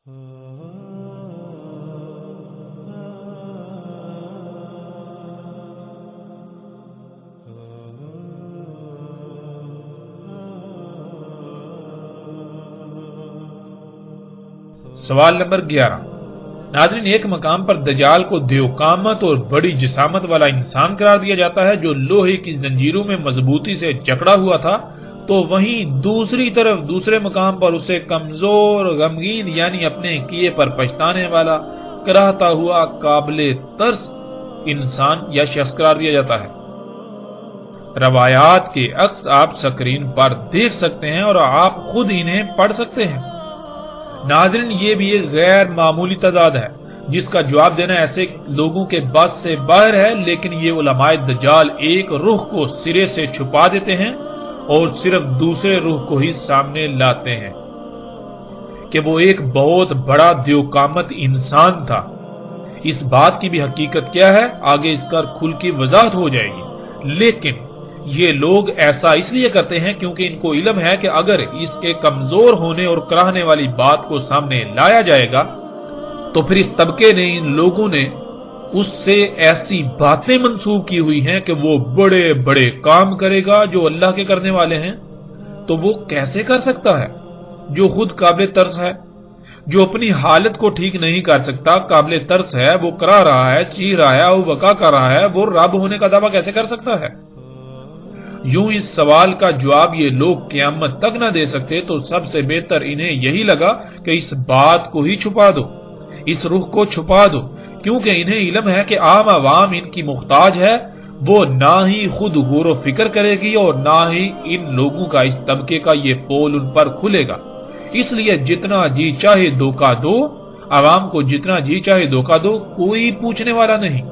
سوال نمبر 11۔ ناظرین، ایک مقام پر دجال کو دیوقامت اور بڑی جسامت والا انسان قرار دیا جاتا ہے جو لوہے کی زنجیروں میں مضبوطی سے جکڑا ہوا تھا، تو وہیں دوسری طرف دوسرے مقام پر اسے کمزور، غمگین یعنی اپنے کیے پر پچھتانے والا، کراہتا ہوا، قابل ترس انسان یا شخص قرار دیا جاتا ہے۔ روایات کے عکس آپ سکرین پر دیکھ سکتے ہیں اور آپ خود انہیں پڑھ سکتے ہیں۔ ناظرین، یہ بھی ایک غیر معمولی تضاد ہے جس کا جواب دینا ایسے لوگوں کے بس سے باہر ہے، لیکن یہ علماء دجال ایک رخ کو سرے سے چھپا دیتے ہیں اور صرف دوسرے رخ کو ہی سامنے لاتے ہیں کہ وہ ایک بہت بڑا دیوقامت انسان تھا۔ اس بات کی بھی حقیقت کیا ہے آگے اس کا کھل کی وضاحت ہو جائے گی، لیکن یہ لوگ ایسا اس لیے کرتے ہیں کیونکہ ان کو علم ہے کہ اگر اس کے کمزور ہونے اور کراہنے والی بات کو سامنے لایا جائے گا تو پھر اس طبقے نے، ان لوگوں نے اس سے ایسی باتیں منسوب کی ہوئی ہیں کہ وہ بڑے بڑے کام کرے گا جو اللہ کے کرنے والے ہیں۔ تو وہ کیسے کر سکتا ہے جو خود قابل ترس ہے، جو اپنی حالت کو ٹھیک نہیں کر سکتا، قابل ترس ہے، وہ کرا رہا ہے، چیخ رہا ہے، وہ بکا کر رہا ہے، وہ رب ہونے کا دعویٰ کیسے کر سکتا ہے؟ یوں اس سوال کا جواب یہ لوگ قیامت تک نہ دے سکتے تو سب سے بہتر انہیں یہی لگا کہ اس بات کو ہی چھپا دو، اس رخ کو چھپا دو، کیونکہ انہیں علم ہے کہ عام عوام ان کی محتاج ہے۔ وہ نہ ہی خود غور و فکر کرے گی اور نہ ہی ان لوگوں کا، اس طبقے کا یہ پول ان پر کھلے گا۔ اس لیے جتنا جی چاہے دھوکہ دو، عوام کو جتنا جی چاہے دھوکہ دو، کوئی پوچھنے والا نہیں،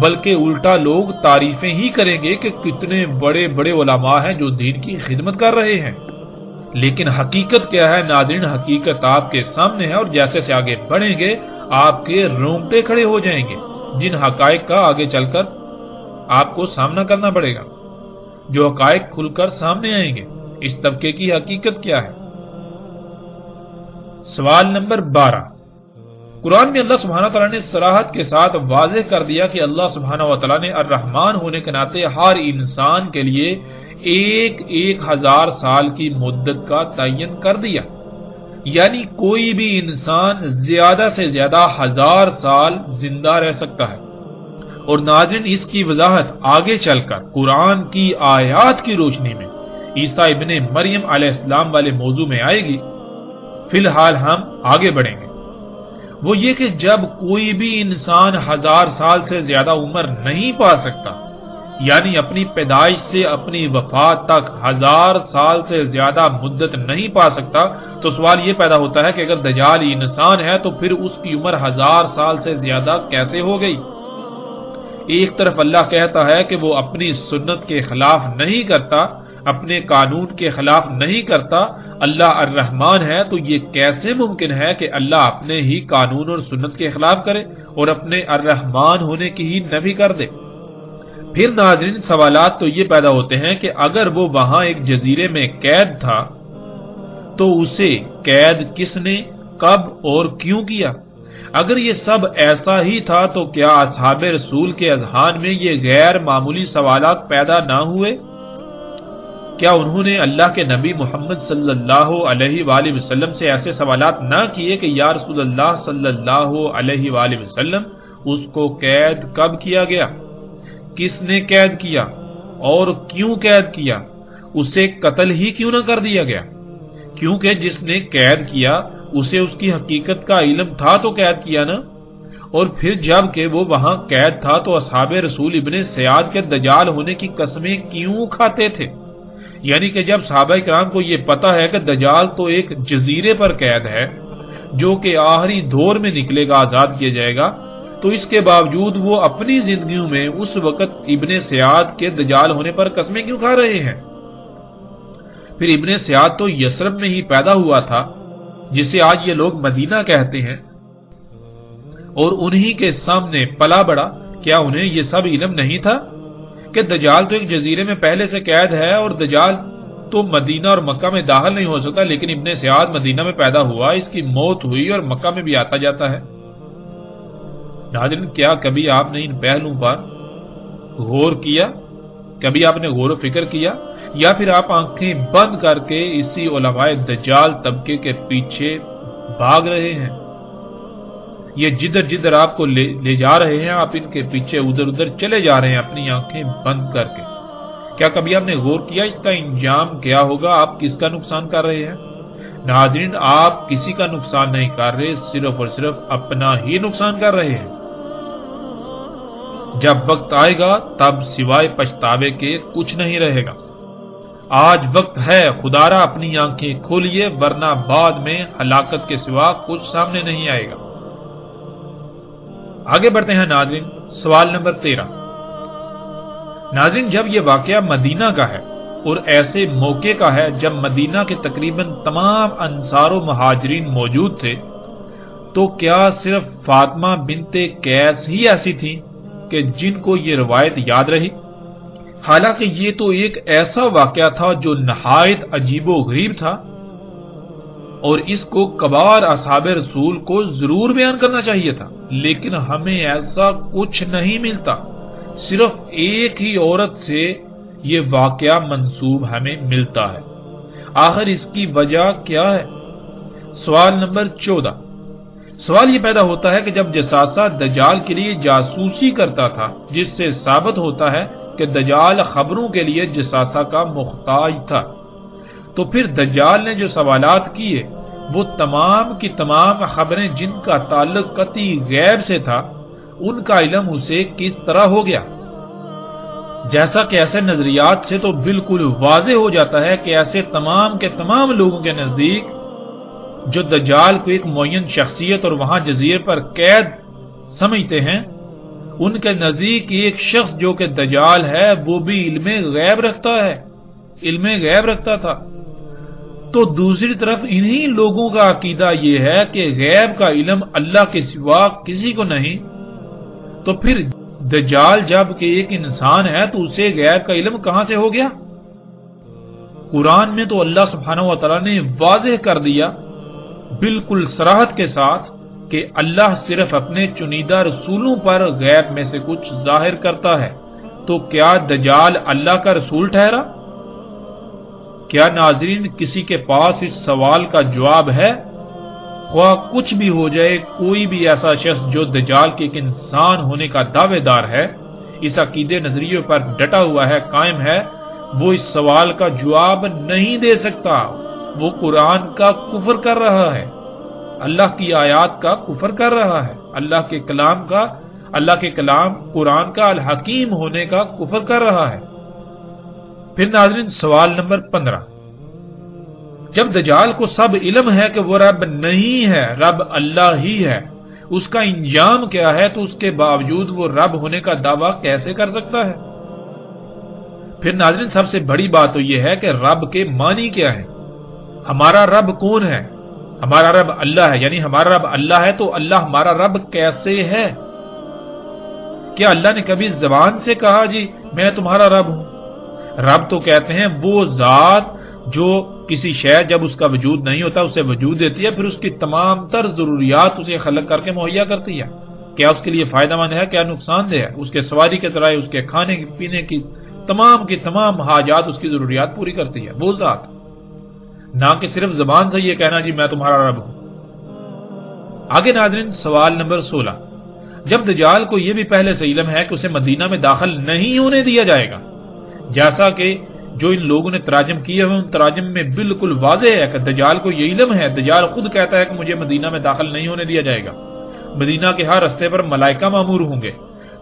بلکہ الٹا لوگ تعریفیں ہی کریں گے کہ کتنے بڑے بڑے علماء ہیں جو دین کی خدمت کر رہے ہیں۔ لیکن حقیقت کیا ہے ناظرین؟ حقیقت آپ کے سامنے ہے، اور جیسے سے آگے بڑھیں گے آپ کے رونگٹے کھڑے ہو جائیں گے، جن حقائق کا آگے چل کر آپ کو سامنا کرنا پڑے گا، جو حقائق کھل کر سامنے آئیں گے۔ اس طبقے کی حقیقت کیا ہے؟ سوال نمبر 12۔ قرآن میں اللہ سبحانہ وتعالی نے صراحت کے ساتھ واضح کر دیا کہ اللہ سبحانہ وتعالی نے الرحمن ہونے کے ناطے ہر انسان کے لیے 1000 سال کی مدت کا تعین کر دیا، یعنی کوئی بھی انسان زیادہ سے زیادہ 1000 سال زندہ رہ سکتا ہے۔ اور ناظرین، اس کی وضاحت آگے چل کر قرآن کی آیات کی روشنی میں عیسیٰ ابن مریم علیہ السلام والے موضوع میں آئے گی۔ فی الحال ہم آگے بڑھیں گے۔ وہ یہ کہ جب کوئی بھی انسان 1000 سال سے زیادہ عمر نہیں پا سکتا، یعنی اپنی پیدائش سے اپنی وفات تک 1000 سال سے زیادہ مدت نہیں پا سکتا، تو سوال یہ پیدا ہوتا ہے کہ اگر دجال انسان ہے تو پھر اس کی عمر 1000 سال سے زیادہ کیسے ہو گئی؟ ایک طرف اللہ کہتا ہے کہ وہ اپنی سنت کے خلاف نہیں کرتا، اپنے قانون کے خلاف نہیں کرتا، اللہ الرحمن ہے، تو یہ کیسے ممکن ہے کہ اللہ اپنے ہی قانون اور سنت کے خلاف کرے اور اپنے الرحمن ہونے کی ہی نفی کر دے؟ پھر ناظرین، سوالات تو یہ پیدا ہوتے ہیں کہ اگر وہ وہاں ایک جزیرے میں قید تھا تو اسے قید کس نے، کب اور کیوں کیا؟ اگر یہ سب ایسا ہی تھا تو کیا اصحاب رسول کے اذہان میں یہ غیر معمولی سوالات پیدا نہ ہوئے؟ کیا انہوں نے اللہ کے نبی محمد صلی اللہ علیہ وآلہ وسلم سے ایسے سوالات نہ کیے کہ یا رسول اللہ صلی اللہ علیہ وآلہ وسلم، اس کو قید کب کیا گیا، کس نے قید کیا اور کیوں قید کیا، اسے قتل ہی کیوں نہ کر دیا گیا؟ کیونکہ جس نے قید کیا اسے اس کی حقیقت کا علم تھا تو قید کیا نا۔ اور پھر جب کہ وہ وہاں قید تھا تو اصحاب رسول ابن سیاد کے دجال ہونے کی قسمیں کیوں کھاتے تھے؟ یعنی کہ جب صحابہ کرام کو یہ پتا ہے کہ دجال تو ایک جزیرے پر قید ہے جو کہ آخری دور میں نکلے گا، آزاد کیا جائے گا، تو اس کے باوجود وہ اپنی زندگیوں میں اس وقت ابن سیاد کے دجال ہونے پر قسمیں کیوں کھا رہے ہیں؟ پھر ابن سیاد تو یثرب میں ہی پیدا ہوا تھا، جسے آج یہ لوگ مدینہ کہتے ہیں، اور انہی کے سامنے پلا بڑا۔ کیا انہیں یہ سب علم نہیں تھا کہ دجال تو ایک جزیرے میں پہلے سے قید ہے اور دجال تو مدینہ اور مکہ میں داخل نہیں ہو سکتا، لیکن ابن سیاد مدینہ میں پیدا ہوا، اس کی موت ہوئی اور مکہ میں بھی آتا جاتا ہے۔ ناظرین، کیا کبھی آپ نے ان پہلوؤں پر غور کیا؟ کبھی آپ نے غور و فکر کیا، یا پھر آپ آنکھیں بند کر کے اسی علماء دجال طبقے کے پیچھے بھاگ رہے ہیں؟ یہ جدھر جدھر آپ کو لے جا رہے ہیں، آپ ان کے پیچھے ادھر ادھر چلے جا رہے ہیں اپنی آنکھیں بند کر کے۔ کیا کبھی آپ نے غور کیا اس کا انجام کیا ہوگا؟ آپ کس کا نقصان کر رہے ہیں؟ ناظرین، آپ کسی کا نقصان نہیں کر رہے، صرف اور صرف اپنا ہی نقصان کر رہے ہیں۔ جب وقت آئے گا تب سوائے پچھتاوے کے کچھ نہیں رہے گا۔ آج وقت ہے، خدا را اپنی آنکھیں کھولیے، ورنہ بعد میں ہلاکت کے سوا کچھ سامنے نہیں آئے گا۔ آگے بڑھتے ہیں ناظرین، سوال نمبر 13۔ ناظرین، جب یہ واقعہ مدینہ کا ہے اور ایسے موقع کا ہے جب مدینہ کے تقریباً تمام انصار و مہاجرین موجود تھے، تو کیا صرف فاطمہ بنت قیس ہی ایسی تھیں کہ جن کو یہ روایت یاد رہی؟ حالانکہ یہ تو ایک ایسا واقعہ تھا جو نہایت عجیب و غریب تھا، اور اس کو کبار اصحاب رسول کو ضرور بیان کرنا چاہیے تھا، لیکن ہمیں ایسا کچھ نہیں ملتا۔ صرف ایک ہی عورت سے یہ واقعہ منسوب ہمیں ملتا ہے۔ آخر اس کی وجہ کیا ہے؟ سوال نمبر 14۔ سوال یہ پیدا ہوتا ہے کہ جب جساسہ دجال کے لیے جاسوسی کرتا تھا، جس سے ثابت ہوتا ہے کہ دجال خبروں کے لیے جساسہ کا محتاج تھا، تو پھر دجال نے جو سوالات کیے وہ تمام کی تمام خبریں جن کا تعلق قطعی غیب سے تھا، ان کا علم اسے کس طرح ہو گیا؟ جیسا کہ ایسے نظریات سے تو بالکل واضح ہو جاتا ہے کہ ایسے تمام کے تمام لوگوں کے نزدیک جو دجال کو ایک معین شخصیت اور وہاں جزیرے پر قید سمجھتے ہیں، ان کے نزدیک ایک شخص جو کہ دجال ہے وہ بھی علم غیب رکھتا ہے، علم غیب رکھتا تھا۔ تو دوسری طرف انہی لوگوں کا عقیدہ یہ ہے کہ غیب کا علم اللہ کے سوا کسی کو نہیں، تو پھر دجال جب کہ ایک انسان ہے تو اسے غیب کا علم کہاں سے ہو گیا؟ قرآن میں تو اللہ سبحانہ و تعالیٰ نے واضح کر دیا بالکل صراحت کے ساتھ کہ اللہ صرف اپنے چنیدہ رسولوں پر غیب میں سے کچھ ظاہر کرتا ہے۔ تو کیا دجال اللہ کا رسول ٹھہرا؟ کیا ناظرین کسی کے پاس اس سوال کا جواب ہے؟ خواہ کچھ بھی ہو جائے، کوئی بھی ایسا شخص جو دجال کے ایک انسان ہونے کا دعوے دار ہے، اس عقیدے نظریے پر ڈٹا ہوا ہے، قائم ہے، وہ اس سوال کا جواب نہیں دے سکتا۔ وہ قرآن کا کفر کر رہا ہے، اللہ کی آیات کا کفر کر رہا ہے، اللہ کے کلام قرآن کا الحکیم ہونے کا کفر کر رہا ہے۔ پھر ناظرین سوال نمبر 15۔ جب دجال کو سب علم ہے کہ وہ رب نہیں ہے، رب اللہ ہی ہے، اس کا انجام کیا ہے، تو اس کے باوجود وہ رب ہونے کا دعویٰ کیسے کر سکتا ہے؟ پھر ناظرین سب سے بڑی بات تو یہ ہے کہ رب کے معنی کیا ہے؟ ہمارا رب کون ہے؟ ہمارا رب اللہ ہے، یعنی ہمارا رب اللہ ہے تو اللہ ہمارا رب کیسے ہے؟ کیا اللہ نے کبھی زبان سے کہا جی میں تمہارا رب ہوں؟ رب تو کہتے ہیں وہ ذات جو کسی شے جب اس کا وجود نہیں ہوتا اسے وجود دیتی ہے، پھر اس کی تمام تر ضروریات اسے خلق کر کے مہیا کرتی ہے۔ کیا اس کے لیے فائدہ مند ہے، کیا نقصان دہ ہے؟ اس کے سواری کے ذرائع، اس کے کھانے پینے کی تمام حاجات، اس کی ضروریات پوری کرتی ہے وہ ذات، نہ کہ صرف زبان سے یہ کہنا جی میں تمہارا رب ہوں۔ آگے ناظرین سوال نمبر 16۔ جب دجال کو یہ بھی پہلے سے علم ہے کہ اسے مدینہ میں داخل نہیں ہونے دیا جائے گا، جیسا کہ جو ان لوگوں نے تراجم کیے ہوئے ان تراجم میں بالکل واضح ہے کہ دجال کو یہ علم ہے، دجال خود کہتا ہے کہ مجھے مدینہ میں داخل نہیں ہونے دیا جائے گا، مدینہ کے ہر رستے پر ملائکہ مامور ہوں گے،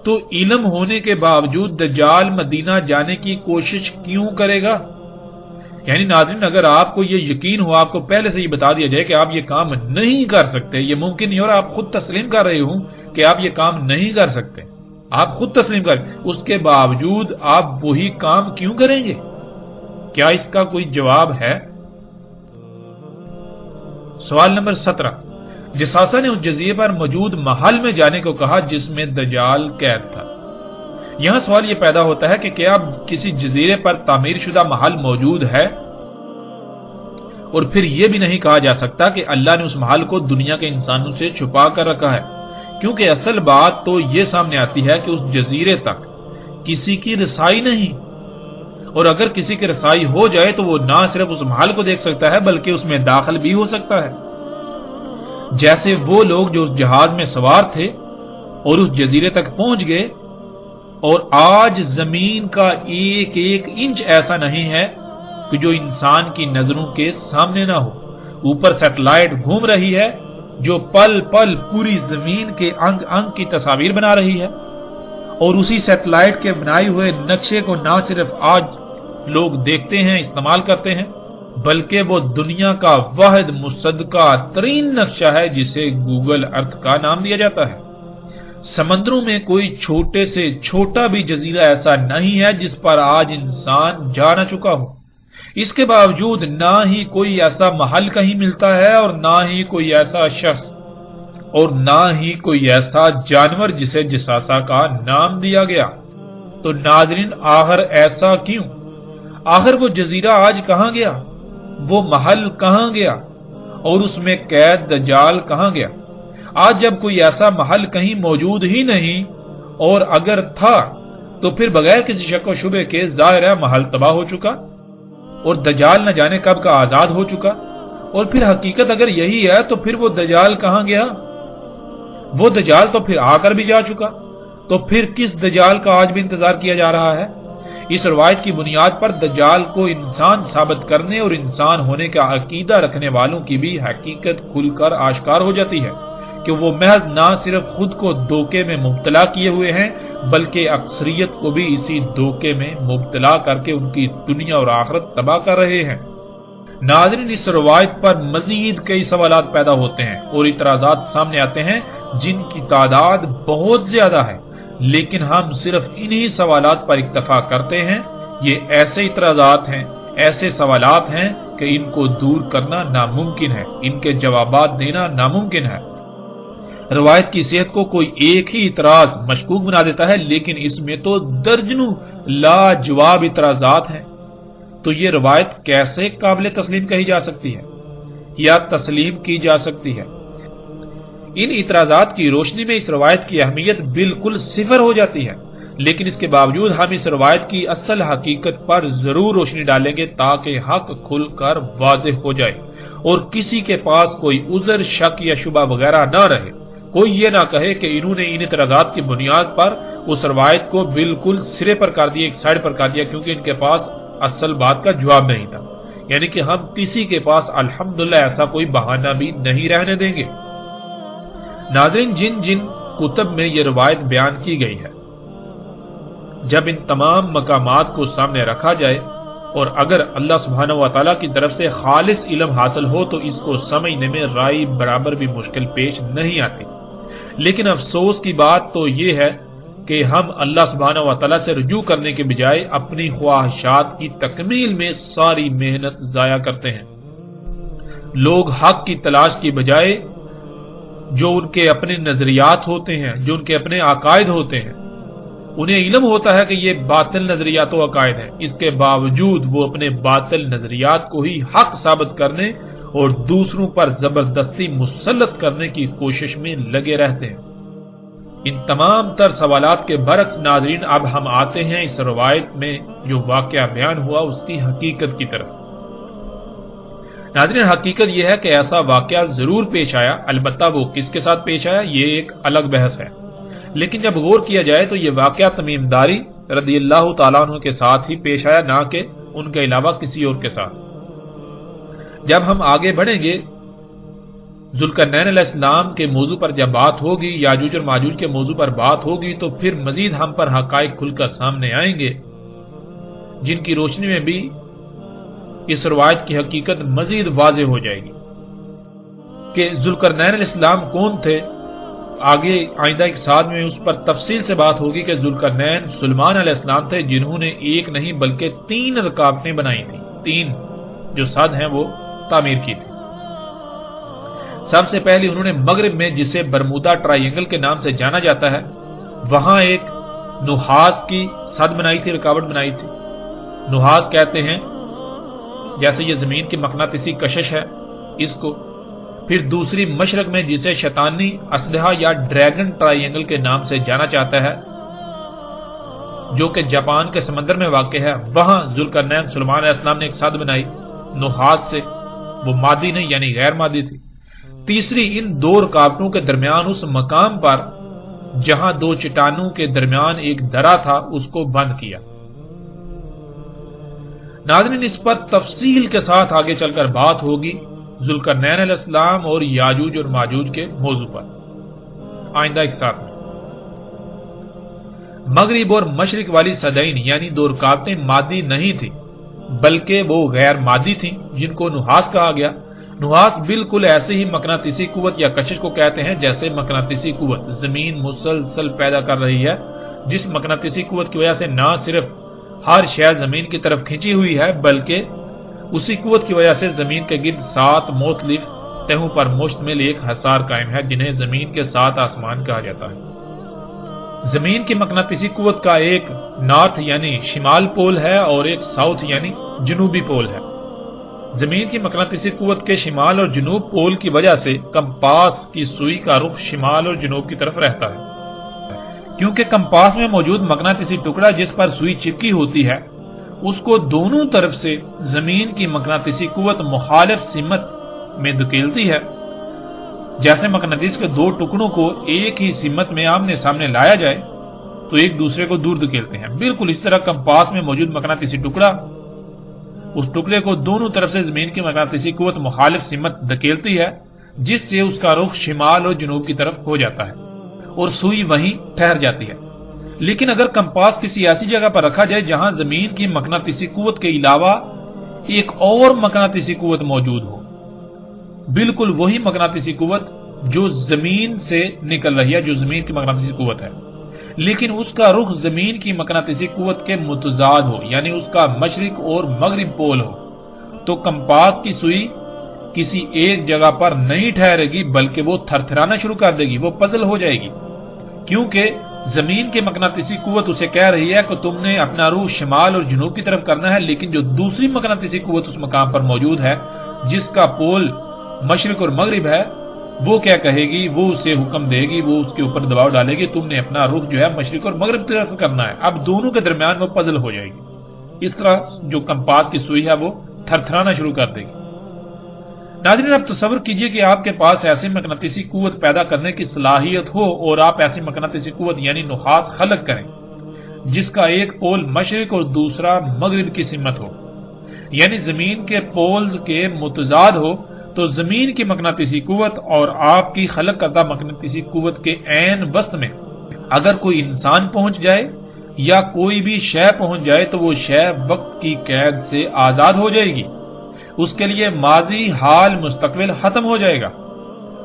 تو علم ہونے کے باوجود دجال مدینہ جانے کی کوشش کیوں کرے گا؟ یعنی ناظرین اگر آپ کو یہ یقین ہو، آپ کو پہلے سے یہ بتا دیا جائے کہ آپ یہ کام نہیں کر سکتے، یہ ممکن نہیں، اور آپ خود تسلیم کر رہے ہوں کہ آپ یہ کام نہیں کر سکتے، آپ خود تسلیم کر، اس کے باوجود آپ وہی کام کیوں کریں گے؟ کیا اس کا کوئی جواب ہے؟ سوال نمبر 17۔ جساسہ نے اس جزیرے پر موجود محل میں جانے کو کہا جس میں دجال قید تھا۔ یہاں سوال یہ پیدا ہوتا ہے کہ کیا کسی جزیرے پر تعمیر شدہ محل موجود ہے؟ اور پھر یہ بھی نہیں کہا جا سکتا کہ اللہ نے اس محل کو دنیا کے انسانوں سے چھپا کر رکھا ہے، کیونکہ اصل بات تو یہ سامنے آتی ہے کہ اس جزیرے تک کسی کی رسائی نہیں، اور اگر کسی کی رسائی ہو جائے تو وہ نہ صرف اس محل کو دیکھ سکتا ہے بلکہ اس میں داخل بھی ہو سکتا ہے، جیسے وہ لوگ جو اس جہاز میں سوار تھے اور اس جزیرے تک پہنچ گئے، اور آج زمین کا ایک ایک انچ ایسا نہیں ہے کہ جو انسان کی نظروں کے سامنے نہ ہو۔ اوپر سیٹلائٹ گھوم رہی ہے جو پل پل پوری زمین کے انگ انگ کی تصاویر بنا رہی ہے، اور اسی سیٹلائٹ کے بنائے ہوئے نقشے کو نہ صرف آج لوگ دیکھتے ہیں، استعمال کرتے ہیں، بلکہ وہ دنیا کا واحد مصدقہ ترین نقشہ ہے جسے گوگل ارتھ کا نام دیا جاتا ہے۔ سمندروں میں کوئی چھوٹے سے چھوٹا بھی جزیرہ ایسا نہیں ہے جس پر آج انسان جا نہ چکا ہو۔ اس کے باوجود نہ ہی کوئی ایسا محل کہیں ملتا ہے، اور نہ ہی کوئی ایسا شخص، اور نہ ہی کوئی ایسا جانور جسے جساسا کا نام دیا گیا۔ تو ناظرین، آخر ایسا کیوں؟ آخر وہ جزیرہ آج کہاں گیا؟ وہ محل کہاں گیا؟ اور اس میں قید دجال کہاں گیا؟ آج جب کوئی ایسا محل کہیں موجود ہی نہیں، اور اگر تھا تو پھر بغیر کسی شک و شبے کے ظاہر ہے محل تباہ ہو چکا، اور دجال نہ جانے کب کا آزاد ہو چکا۔ اور پھر حقیقت اگر یہی ہے تو پھر وہ دجال کہاں گیا؟ وہ دجال تو پھر آ کر بھی جا چکا، تو پھر کس دجال کا آج بھی انتظار کیا جا رہا ہے؟ اس روایت کی بنیاد پر دجال کو انسان ثابت کرنے اور انسان ہونے کا عقیدہ رکھنے والوں کی بھی حقیقت کھل کر آشکار ہو جاتی ہے کہ وہ محض نہ صرف خود کو دھوکے میں مبتلا کیے ہوئے ہیں بلکہ اکثریت کو بھی اسی دھوکے میں مبتلا کر کے ان کی دنیا اور آخرت تباہ کر رہے ہیں۔ ناظرین، اس روایت پر مزید کئی سوالات پیدا ہوتے ہیں اور اعتراضات سامنے آتے ہیں جن کی تعداد بہت زیادہ ہے، لیکن ہم صرف انہی سوالات پر اکتفا کرتے ہیں۔ یہ ایسے اعتراضات ہیں، ایسے سوالات ہیں کہ ان کو دور کرنا ناممکن ہے، ان کے جوابات دینا ناممکن ہے۔ روایت کی صحت کو کوئی ایک ہی اعتراض مشکوک بنا دیتا ہے، لیکن اس میں تو درجنوں لاجواب اعتراضات ہیں۔ تو یہ روایت کیسے قابل تسلیم کہی جا سکتی ہے یا تسلیم کی جا سکتی ہے؟ ان اعتراضات کی روشنی میں اس روایت کی اہمیت بالکل صفر ہو جاتی ہے، لیکن اس کے باوجود ہم اس روایت کی اصل حقیقت پر ضرور روشنی ڈالیں گے تاکہ حق کھل کر واضح ہو جائے اور کسی کے پاس کوئی عذر، شک یا شبہ وغیرہ نہ رہے۔ کوئی یہ نہ کہے کہ انہوں نے ان اعتراضات کی بنیاد پر اس روایت کو بالکل سرے پر کر دیا، ایک سائڈ پر کر دیا، کیونکہ ان کے پاس اصل بات کا جواب نہیں تھا۔ یعنی کہ ہم کسی کے پاس الحمدللہ ایسا کوئی بہانہ بھی نہیں رہنے دیں گے۔ ناظرین، جن جن کتب میں یہ روایت بیان کی گئی ہے، جب ان تمام مقامات کو سامنے رکھا جائے اور اگر اللہ سبحانہ و تعالیٰ کی طرف سے خالص علم حاصل ہو تو اس کو سمجھنے میں رائی برابر بھی مشکل پیش نہیں آتی۔ لیکن افسوس کی بات تو یہ ہے کہ ہم اللہ سبحانہ و تعالیٰ سے رجوع کرنے کے بجائے اپنی خواہشات کی تکمیل میں ساری محنت ضائع کرتے ہیں۔ لوگ حق کی تلاش کی بجائے جو ان کے اپنے نظریات ہوتے ہیں، جو ان کے اپنے عقائد ہوتے ہیں، انہیں علم ہوتا ہے کہ یہ باطل نظریات و عقائد ہیں، اس کے باوجود وہ اپنے باطل نظریات کو ہی حق ثابت کرنے اور دوسروں پر زبردستی مسلط کرنے کی کوشش میں لگے رہتے ہیں۔ ان تمام تر سوالات کے برعکس ناظرین، اب ہم آتے ہیں اس روایت میں جو واقعہ بیان ہوا اس کی حقیقت کی طرف۔ ناظرین، حقیقت یہ ہے کہ ایسا واقعہ ضرور پیش آیا، البتہ وہ کس کے ساتھ پیش آیا یہ ایک الگ بحث ہے، لیکن جب غور کیا جائے تو یہ واقعہ تمیم داری رضی اللہ تعالیٰ عنہ کے ساتھ ہی پیش آیا، نہ کہ ان کے علاوہ کسی اور کے ساتھ۔ جب ہم آگے بڑھیں گے ذوالقرنین علیہ السلام کے موضوع پر جب بات ہوگی، یاجوج اور ماجوج کے موضوع پر بات ہوگی، تو پھر مزید ہم پر حقائق کھل کر سامنے آئیں گے جن کی روشنی میں بھی اس روایت کی حقیقت مزید واضح ہو جائے گی کہ ذوالقرنین علیہ السلام کون تھے۔ آگے آئندہ ایک ساتھ میں اس پر تفصیل سے بات ہوگی کہ ذوالقرنین سلیمان علیہ السلام تھے جنہوں نے ایک نہیں بلکہ 3 رکاوٹیں بنائی تھیں، 3 جو سد ہیں وہ تعمیر کی تھی۔ سب سے پہلے انہوں نے مغرب میں جسے برمودا ٹرائی اینگل کے نام سے جانا جاتا ہے وہاں ایک نحاس کی سد بنائی تھی، رکاوٹ بنائی تھی۔ نحاس کہتے ہیں جیسے یہ زمین کی مقناطیسی کشش ہے اس کو، پھر دوسری مشرق میں جسے شیطانی اسلحہ یا ڈریگن ٹرائی اینگل کے نام سے جانا جاتا ہے، جو کہ جاپان کے سمندر میں واقع ہے، وہاں ذوالقرنین سلیمان علیہ السلام نے ایک سد بنائی نحاس سے، وہ مادی نہیں یعنی غیر مادی تھی۔ تیسری، ان دو رکاوٹوں کے درمیان اس مقام پر جہاں دو چٹانوں کے درمیان ایک درا تھا اس کو بند کیا۔ ناظرین، اس پر تفصیل کے ساتھ آگے چل کر بات ہوگی ذوالقرنین علیہ السلام اور یاجوج اور ماجوج کے موضوع پر آئندہ ایک ساتھ میں۔ مغرب اور مشرق والی صدعین یعنی دو رکاوٹیں مادی نہیں تھی بلکہ وہ غیر مادی تھیں جن کو نحاس کہا گیا۔ نحاس بالکل ایسے ہی مقناطیسی قوت یا کشش کو کہتے ہیں جیسے مقناطیسی قوت زمین مسلسل پیدا کر رہی ہے، جس مقناطیسی قوت کی وجہ سے نہ صرف ہر شے زمین کی طرف کھینچی ہوئی ہے بلکہ اسی قوت کی وجہ سے زمین کے گرد 7 مختلف تہوں پر مشتمل ایک حصار قائم ہے جنہیں زمین کے 7 آسمان کہا جاتا ہے۔ زمین کی مقناطیسی قوت کا ایک نارتھ یعنی شمال پول ہے اور ایک ساؤتھ یعنی جنوبی پول ہے۔ زمین کی مقناطیسی قوت کے شمال اور جنوب پول کی وجہ سے کمپاس کی سوئی کا رخ شمال اور جنوب کی طرف رہتا ہے، کیونکہ کمپاس میں موجود مقناطیسی ٹکڑا جس پر سوئی چپکی ہوتی ہے اس کو دونوں طرف سے زمین کی مقناطیسی قوت مخالف سمت میں دھکیلتی ہے۔ جیسے مقناطیس کے دو ٹکڑوں کو ایک ہی سمت میں آمنے سامنے لایا جائے تو ایک دوسرے کو دور دھکیلتے ہیں، بالکل اس طرح کمپاس میں موجود مقناطیسی ٹکڑا اس ٹکڑے کو دونوں طرف سے زمین کی مقناطیسی قوت مخالف سمت دھکیلتی ہے، جس سے اس کا رخ شمال اور جنوب کی طرف ہو جاتا ہے اور سوئی وہیں ٹھہر جاتی ہے۔ لیکن اگر کمپاس کسی ایسی جگہ پر رکھا جائے جہاں زمین کی مقناطیسی قوت کے علاوہ ایک اور مقناطیسی قوت موجود ہو، بالکل وہی مقناطیسی قوت جو زمین سے نکل رہی ہے، جو زمین کی مقناطیسی قوت ہے، لیکن اس کا رخ زمین کی مقناطیسی قوت کے متضاد ہو یعنی اس کا مشرق اور مغرب پول ہو، تو کمپاس کی سوئی کسی ایک جگہ پر نہیں ٹھہرے گی بلکہ وہ تھرتھرانا شروع کر دے گی، وہ پزل ہو جائے گی، کیونکہ زمین کی مقناطیسی قوت اسے کہہ رہی ہے کہ تم نے اپنا رخ شمال اور جنوب کی طرف کرنا ہے، لیکن جو دوسری مقناطیسی قوت اس مقام پر موجود ہے جس کا پول مشرق اور مغرب ہے، وہ کیا کہے گی، وہ اسے حکم دے گی، وہ اس کے اوپر دباؤ ڈالے گی، تم نے اپنا رخ جو ہے مشرق اور مغرب کی طرف کرنا ہے۔ اب دونوں کے درمیان وہ پزل ہو جائے گی، اس طرح جو کمپاس کی سوئی ہے وہ تھرتھرانا شروع کر دے گی۔ ناظرین، اب تصور کیجئے کہ آپ کے پاس ایسی مقناطیسی قوت پیدا کرنے کی صلاحیت ہو اور آپ ایسی مقناطیسی قوت یعنی نحاس خلق کریں جس کا ایک پول مشرق اور دوسرا مغرب کی سمت ہو، یعنی زمین کے پولز کے متضاد ہو، تو زمین کی مقناطیسی قوت اور آپ کی خلق کردہ مقناطیسی قوت کے عین وسط میں اگر کوئی انسان پہنچ جائے یا کوئی بھی شے پہنچ جائے تو وہ شے وقت کی قید سے آزاد ہو جائے گی، اس کے لیے ماضی، حال، مستقبل ختم ہو جائے گا۔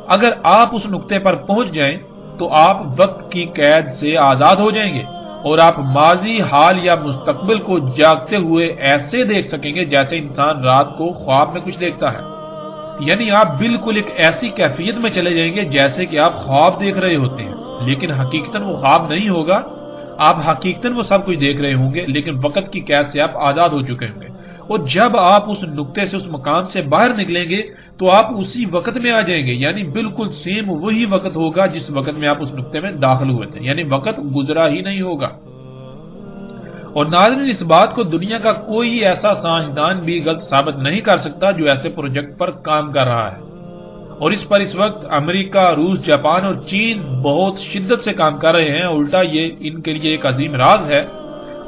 اگر آپ اس نقطے پر پہنچ جائیں تو آپ وقت کی قید سے آزاد ہو جائیں گے اور آپ ماضی، حال یا مستقبل کو جاگتے ہوئے ایسے دیکھ سکیں گے جیسے انسان رات کو خواب میں کچھ دیکھتا ہے، یعنی آپ بالکل ایک ایسی کیفیت میں چلے جائیں گے جیسے کہ آپ خواب دیکھ رہے ہوتے ہیں، لیکن حقیقتاً وہ خواب نہیں ہوگا، آپ حقیقتاً وہ سب کچھ دیکھ رہے ہوں گے لیکن وقت کی قید سے آپ آزاد ہو چکے ہوں گے۔ اور جب آپ اس نقطے سے، اس مقام سے باہر نکلیں گے تو آپ اسی وقت میں آ جائیں گے، یعنی بالکل سیم وہی وقت ہوگا جس وقت میں آپ اس نقطے میں داخل ہوئے تھے، یعنی وقت گزرا ہی نہیں ہوگا۔ اور ناظرین، اس بات کو دنیا کا کوئی ایسا سائنسدان بھی غلط ثابت نہیں کر سکتا جو ایسے پروجیکٹ پر کام کر رہا ہے، اور اس پر اس وقت امریکہ، روس، جاپان اور چین بہت شدت سے کام کر رہے ہیں۔ الٹا یہ ان کے لیے ایک عظیم راز ہے،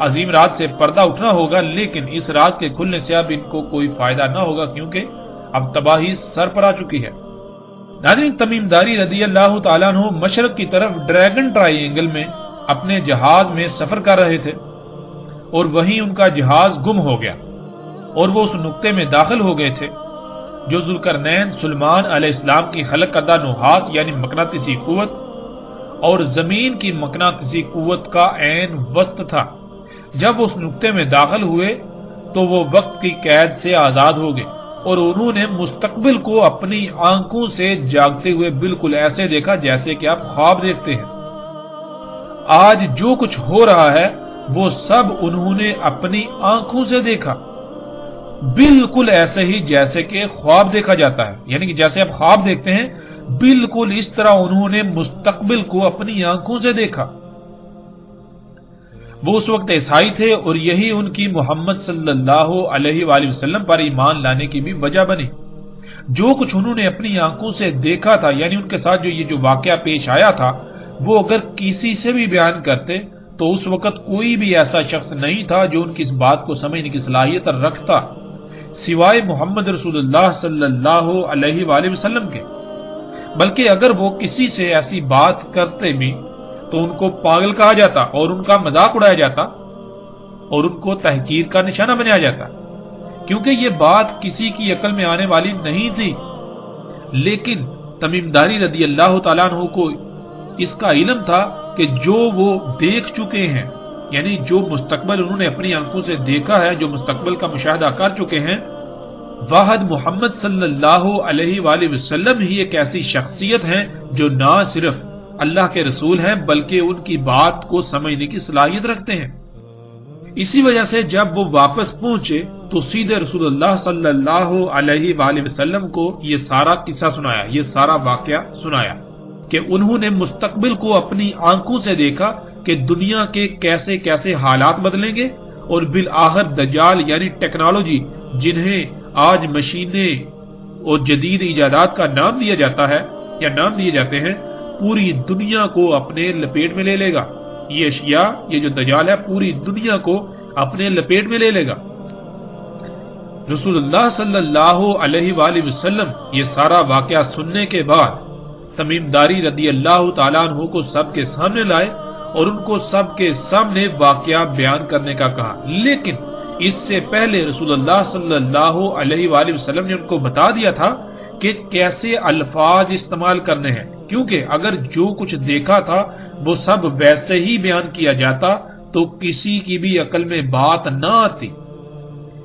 عظیم راز سے پردہ اٹھنا ہوگا، لیکن اس راز کے کھلنے سے اب ان کو کوئی فائدہ نہ ہوگا کیونکہ اب تباہی سر پر آ چکی ہے۔ ناظرین، تمیم داری رضی اللہ تعالیٰ عنہ مشرق کی طرف ڈریگن ٹرائی اینگل میں اپنے جہاز میں سفر کر رہے تھے اور وہیں ان کا جہاز گم ہو گیا اور وہ اس نقطے میں داخل ہو گئے تھے جو ذوالقرنین سلیمان علیہ السلام کی خلق کردہ نحاس یعنی مقناطیسی قوت اور زمین کی مقناطیسی قوت کا عین وسط تھا۔ جب وہ اس نقطے میں داخل ہوئے تو وہ وقت کی قید سے آزاد ہو گئے اور انہوں نے مستقبل کو اپنی آنکھوں سے جاگتے ہوئے بالکل ایسے دیکھا جیسے کہ آپ خواب دیکھتے ہیں۔ آج جو کچھ ہو رہا ہے وہ سب انہوں نے اپنی آنکھوں سے دیکھا۔ بالکل ایسے ہی جیسے کہ خواب دیکھا جاتا ہے، یعنی کہ جیسے آپ خواب دیکھتے ہیں بالکل اس طرح انہوں نے مستقبل کو اپنی آنکھوں سے دیکھا۔ وہ اس وقت عیسائی تھے اور یہی ان کی محمد صلی اللہ علیہ وآلہ وسلم پر ایمان لانے کی بھی وجہ بنی۔ جو کچھ انہوں نے اپنی آنکھوں سے دیکھا تھا، یعنی ان کے ساتھ جو واقعہ پیش آیا تھا، وہ اگر کسی سے بھی بیان کرتے تو اس وقت کوئی بھی ایسا شخص نہیں تھا جو ان کی اس بات کو سمجھنے کی صلاحیت رکھتا سوائے محمد رسول اللہ صلی اللہ علیہ وآلہ وسلم کے۔ بلکہ اگر وہ کسی سے ایسی بات کرتے بھی تو ان کو پاگل کہا جاتا اور ان کا مذاق اڑایا جاتا اور ان کو تحقیر کا نشانہ بنایا جاتا، کیونکہ یہ بات کسی کی عقل میں آنے والی نہیں تھی۔ لیکن تمیم داری رضی اللہ تعالیٰ عنہ کو اس کا علم تھا کہ جو وہ دیکھ چکے ہیں، یعنی جو مستقبل انہوں نے اپنی آنکھوں سے دیکھا ہے، جو مستقبل کا مشاہدہ کر چکے ہیں، واحد محمد صلی اللہ علیہ وآلہ وسلم ہی ایک ایسی شخصیت ہیں جو نہ صرف اللہ کے رسول ہیں بلکہ ان کی بات کو سمجھنے کی صلاحیت رکھتے ہیں۔ اسی وجہ سے جب وہ واپس پہنچے تو سیدھے رسول اللہ صلی اللہ علیہ وآلہ وسلم کو یہ سارا قصہ سنایا، یہ سارا واقعہ سنایا کہ انہوں نے مستقبل کو اپنی آنکھوں سے دیکھا کہ دنیا کے کیسے کیسے حالات بدلیں گے، اور بالآخر دجال یعنی ٹیکنالوجی، جنہیں آج مشینیں اور جدید ایجادات کا نام دیا جاتا ہے یا نام دیے جاتے ہیں، پوری دنیا کو اپنے لپیٹ میں لے لے گا۔ یہ اشیاء، یہ جو دجال ہے، پوری دنیا کو اپنے لپیٹ میں لے لے گا۔ رسول اللہ صلی اللہ علیہ وآلہ وسلم یہ سارا واقعہ سننے کے بعد تمیم داری رضی اللہ تعالیٰ عنہ کو سب کے سامنے لائے اور ان کو سب کے سامنے واقعہ بیان کرنے کا کہا۔ لیکن اس سے پہلے رسول اللہ صلی اللہ علیہ وآلہ وسلم نے ان کو بتا دیا تھا کہ کیسے الفاظ استعمال کرنے ہیں، کیونکہ اگر جو کچھ دیکھا تھا وہ سب ویسے ہی بیان کیا جاتا تو کسی کی بھی عقل میں بات نہ آتی،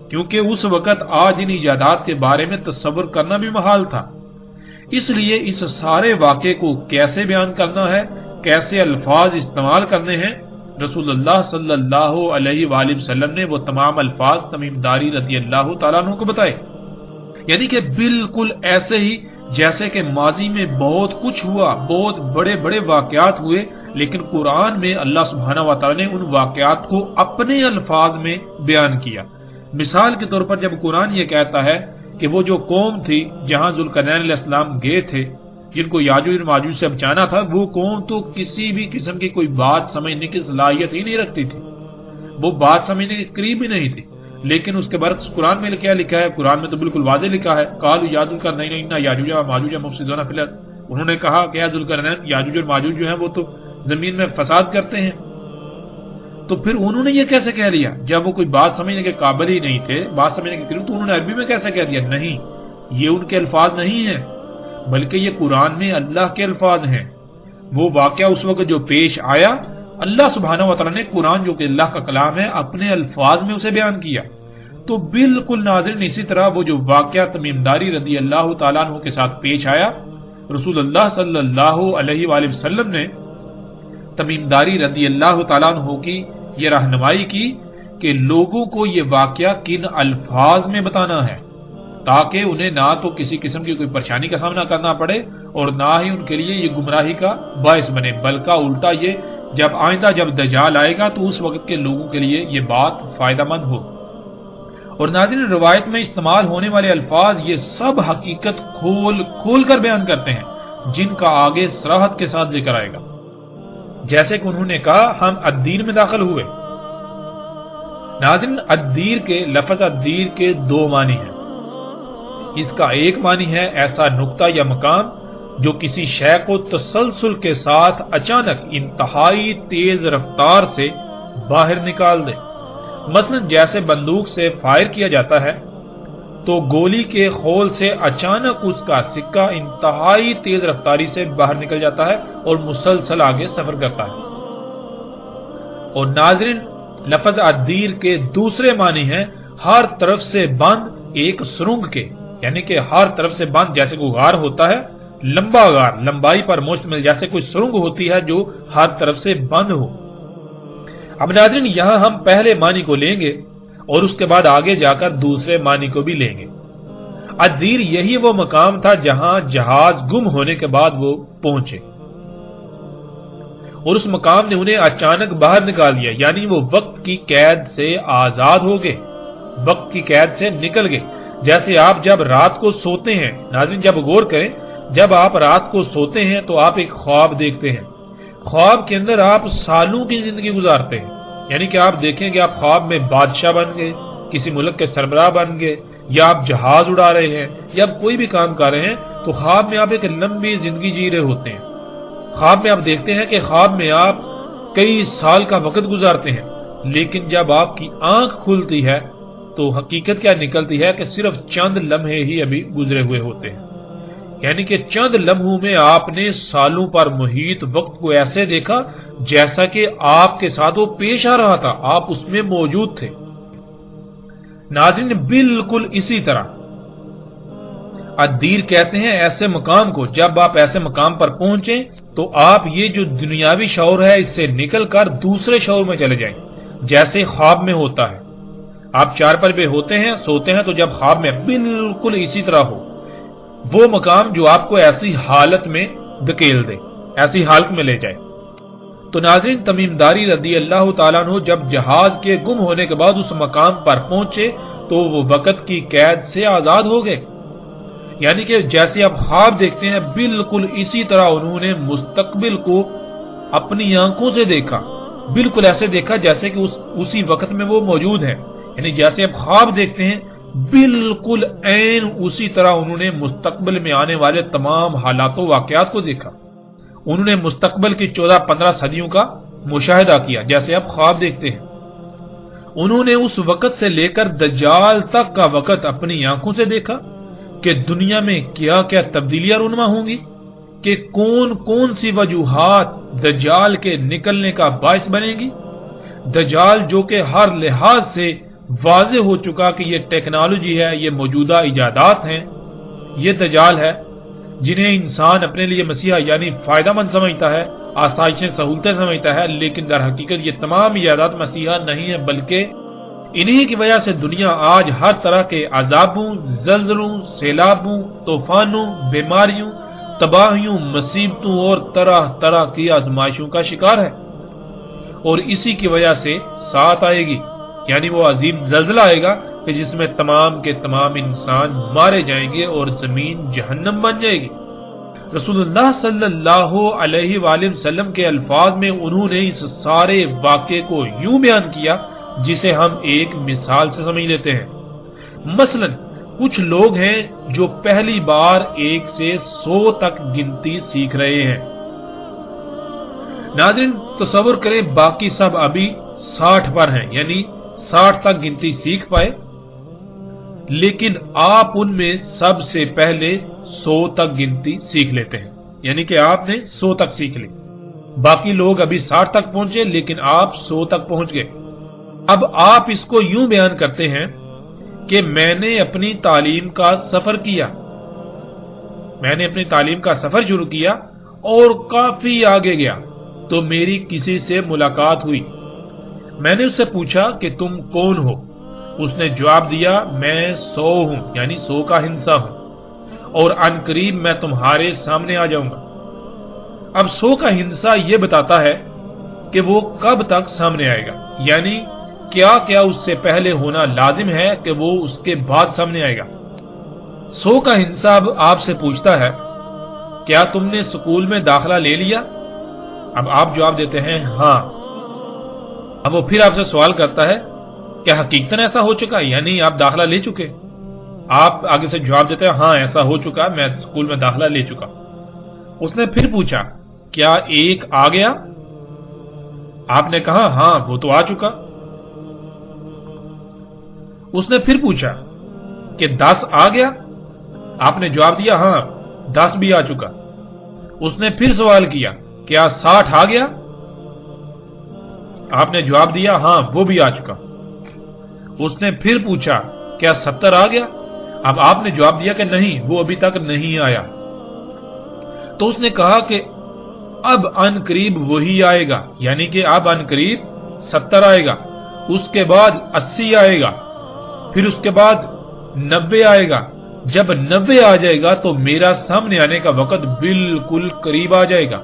کیونکہ اس وقت آج ان ایجادات کے بارے میں تصور کرنا بھی محال تھا۔ اس لیے اس سارے واقعے کو کیسے بیان کرنا ہے، کیسے الفاظ استعمال کرنے ہیں، رسول اللہ صلی اللہ علیہ وآلہ وسلم نے وہ تمام الفاظ تمیم داری رضی اللہ تعالیٰ عنہ کو بتائے، یعنی کہ بالکل ایسے ہی جیسے کہ ماضی میں بہت کچھ ہوا، بہت بڑے بڑے واقعات ہوئے، لیکن قرآن میں اللہ سبحانہ و تعالیٰ نے ان واقعات کو اپنے الفاظ میں بیان کیا۔ مثال کے طور پر جب قرآن یہ کہتا ہے کہ وہ جو قوم تھی جہاں ذوالقرنین علیہ السلام گئے تھے، جن کو یاجوج اور ماجوج سے بچانا تھا، وہ قوم تو کسی بھی قسم کی کوئی بات سمجھنے کی صلاحیت ہی نہیں رکھتی تھی، وہ بات سمجھنے کے قریب ہی نہیں تھی۔ لیکن اس کے برعکس قرآن میں کیا لکھا ہے؟ قرآن میں تو بالکل واضح لکھا ہے، قالوا یا ذوالقرنین ان یاجوج و ماجوج مفسدون فی الارض، انہوں نے کہا کہ ذوالقرنین، یاجوج اور ماجوج جو ہیں وہ تو زمین میں فساد کرتے ہیں۔ تو پھر انہوں نے یہ کیسے کہہ لیا جب وہ کوئی بات سمجھنے کے قابل ہی نہیں تھے، بات سمجھنے کے قریب، تو انہوں نے عربی میں کیسے کہہ دیا؟ نہیں، یہ ان کے الفاظ نہیں ہیں، بلکہ یہ قرآن میں اللہ کے الفاظ ہیں۔ وہ واقعہ اس وقت جو پیش آیا، اللہ سبحانہ و تعالیٰ نے قرآن جو کہ اللہ کا کلام ہے اپنے الفاظ میں اسے بیان کیا۔ تو بالکل ناظرین اسی طرح وہ جو واقعہ تمیم داری رضی اللہ تعالیٰ عنہ کے ساتھ پیش آیا، رسول اللہ صلی اللہ علیہ وآلہ وسلم نے تمیم داری رضی اللہ تعالیٰ عنہ کی یہ رہنمائی کی کہ لوگوں کو یہ واقعہ کن الفاظ میں بتانا ہے تاکہ انہیں نہ تو کسی قسم کی کوئی پریشانی کا سامنا کرنا پڑے اور نہ ہی ان کے لیے یہ گمراہی کا باعث بنے، بلکہ الٹا یہ جب آئندہ جب دجال آئے گا تو اس وقت کے لوگوں کے لیے یہ بات فائدہ مند ہو۔ اور ناظرین روایت میں استعمال ہونے والے الفاظ یہ سب حقیقت کھول کر بیان کرتے ہیں جن کا آگے صراحت کے ساتھ ذکر آئے گا۔ جیسے کہ انہوں نے کہا ہم الدین میں داخل ہوئے۔ ناظرین الدیر کے لفظ الدیر کے دو معنی ہیں۔ اس کا ایک معنی ہے ایسا نقطہ یا مقام جو کسی شے کو تسلسل کے ساتھ اچانک انتہائی تیز رفتار سے باہر نکال دے، مثلا جیسے بندوق سے فائر کیا جاتا ہے تو گولی کے خول سے اچانک اس کا سکہ انتہائی تیز رفتاری سے باہر نکل جاتا ہے اور مسلسل آگے سفر کرتا ہے۔ اور ناظرین لفظ الدیر کے دوسرے معنی ہیں ہر طرف سے بند ایک سرنگ کے، یعنی کہ ہر طرف سے بند جیسے کوئی غار ہوتا ہے، لمبا غار لمبائی پر مشتمل، جیسے کوئی سرنگ ہوتی ہے جو ہر طرف سے بند ہو۔ اب ناظرین یہاں ہم پہلے معنی کو لیں گے اور اس کے بعد آگے جا کر دوسرے معنی کو بھی لیں گے۔ الدیر یہی وہ مقام تھا جہاں جہاز گم ہونے کے بعد وہ پہنچے، اور اس مقام نے انہیں اچانک باہر نکال دیا، یعنی وہ وقت کی قید سے آزاد ہو گئے، وقت کی قید سے نکل گئے۔ جیسے آپ جب رات کو سوتے ہیں، ناظرین جب غور کریں، جب آپ رات کو سوتے ہیں تو آپ ایک خواب دیکھتے ہیں، خواب کے اندر آپ سالوں کی زندگی گزارتے ہیں، یعنی کہ آپ دیکھیں کہ آپ خواب میں بادشاہ بن گئے، کسی ملک کے سربراہ بن گئے، یا آپ جہاز اڑا رہے ہیں، یا آپ کوئی بھی کام کر رہے ہیں، تو خواب میں آپ ایک لمبی زندگی جی رہے ہوتے ہیں۔ خواب میں آپ دیکھتے ہیں کہ خواب میں آپ کئی سال کا وقت گزارتے ہیں، لیکن جب آپ کی آنکھ کھلتی ہے تو حقیقت کیا نکلتی ہے کہ صرف چند لمحے ہی ابھی گزرے ہوئے ہوتے ہیں، یعنی کہ چند لمحوں میں آپ نے سالوں پر محیط وقت کو ایسے دیکھا جیسا کہ آپ کے ساتھ وہ پیش آ رہا تھا، آپ اس میں موجود تھے۔ ناظرین بالکل اسی طرح الدیر کہتے ہیں ایسے مقام کو، جب آپ ایسے مقام پر پہنچیں تو آپ یہ جو دنیاوی شعور ہے اس سے نکل کر دوسرے شعور میں چلے جائیں، جیسے خواب میں ہوتا ہے۔ آپ چارپائی پہ ہوتے ہیں، سوتے ہیں، تو جب خواب میں بالکل اسی طرح ہو، وہ مقام جو آپ کو ایسی حالت میں دھکیل دے، ایسی حالت میں لے جائے۔ تو ناظرین تمیم داری رضی اللہ تعالیٰ عنہ جب جہاز کے گم ہونے کے بعد اس مقام پر پہنچے تو وہ وقت کی قید سے آزاد ہو گئے، یعنی کہ جیسے آپ خواب دیکھتے ہیں بالکل اسی طرح انہوں نے مستقبل کو اپنی آنکھوں سے دیکھا، بالکل ایسے دیکھا جیسے کہ اسی وقت میں وہ موجود ہیں، یعنی جیسے آپ خواب دیکھتے ہیں بالکل عین اسی طرح انہوں نے مستقبل میں آنے والے تمام حالات و واقعات کو دیکھا۔ انہوں نے مستقبل کی 14-15 صدیوں کا مشاہدہ کیا جیسے آپ خواب دیکھتے ہیں۔ انہوں نے اس وقت سے لے کر دجال تک کا وقت اپنی آنکھوں سے دیکھا کہ دنیا میں کیا کیا تبدیلیاں رونما ہوں گی، کہ کون کون سی وجوہات دجال کے نکلنے کا باعث بنے گی۔ دجال جو کہ ہر لحاظ سے واضح ہو چکا کہ یہ ٹیکنالوجی ہے، یہ موجودہ ایجادات ہیں، یہ دجال ہے جنہیں انسان اپنے لیے مسیحا یعنی فائدہ مند سمجھتا ہے، آسائشیں سہولتیں سمجھتا ہے، لیکن در حقیقت یہ تمام ایجادات مسیحا نہیں ہے، بلکہ انہی کی وجہ سے دنیا آج ہر طرح کے عذابوں، زلزلوں، سیلابوں، طوفانوں، بیماریوں، تباہیوں، مصیبتوں اور طرح طرح کی آزمائشوں کا شکار ہے، اور اسی کی وجہ سے ساتھ آئے گی، یعنی وہ عظیم زلزلہ آئے گا کہ جس میں تمام کے تمام انسان مارے جائیں گے اور زمین جہنم بن جائے گی۔ رسول اللہ صلی اللہ علیہ وآلہ وسلم کے الفاظ میں انہوں نے اس سارے واقعے کو یوں بیان کیا جسے ہم ایک مثال سے سمجھ لیتے ہیں۔ مثلا کچھ لوگ ہیں جو پہلی بار 1 سے 100 تک گنتی سیکھ رہے ہیں۔ ناظرین تصور کریں باقی سب ابھی 60 پر ہیں، یعنی 60 تک گنتی سیکھ پائے، لیکن آپ ان میں سب سے پہلے 100 تک گنتی سیکھ لیتے ہیں، یعنی کہ آپ نے 100 تک سیکھ لی۔ باقی لوگ ابھی 60 تک پہنچے لیکن آپ 100 تک پہنچ گئے۔ اب آپ اس کو یوں بیان کرتے ہیں کہ میں نے اپنی تعلیم کا سفر کیا، میں نے اپنی تعلیم کا سفر شروع کیا اور کافی آگے گیا تو میری کسی سے ملاقات ہوئی۔ میں نے اس سے پوچھا کہ تم کون ہو؟ اس نے جواب دیا میں 100 ہوں، یعنی 100 کا ہندسہ ہوں، اور ان قریب میں تمہارے سامنے آ جاؤں گا۔ اب 100 کا ہندسہ یہ بتاتا ہے کہ وہ کب تک سامنے آئے گا، یعنی کیا کیا اس سے پہلے ہونا لازم ہے کہ وہ اس کے بعد سامنے آئے گا۔ 100 کا ہندسہ اب آپ سے پوچھتا ہے کیا تم نے سکول میں داخلہ لے لیا؟ اب آپ جواب دیتے ہیں ہاں۔ اب وہ پھر آپ سے سوال کرتا ہے کیا حقیقتاً ایسا ہو چکا، یعنی آپ داخلہ لے چکے؟ آپ آگے سے جواب دیتے ہیں ہاں ایسا ہو چکا، میں سکول میں داخلہ لے چکا۔ اس نے پھر پوچھا کیا 1 آ گیا؟ آپ نے کہا ہاں وہ تو آ چکا۔ اس نے پھر پوچھا کہ 10 آ گیا؟ آپ نے جواب دیا ہاں 10 بھی آ چکا۔ اس نے پھر سوال کیا کیا 60 آ گیا؟ آپ نے جواب دیا ہاں وہ بھی آ چکا۔ اس نے پھر پوچھا کیا 70 آ گیا؟ اب آپ نے جواب دیا کہ نہیں وہ ابھی تک نہیں آیا۔ تو اس نے کہا کہ اب ان قریب وہی آئے گا، یعنی کہ اب ان قریب 70 آئے گا۔ اس کے بعد 80 آئے گا، پھر اس کے بعد 90 آئے گا۔ جب 90 آ جائے گا تو میرا سامنے آنے کا وقت بالکل قریب آ جائے گا،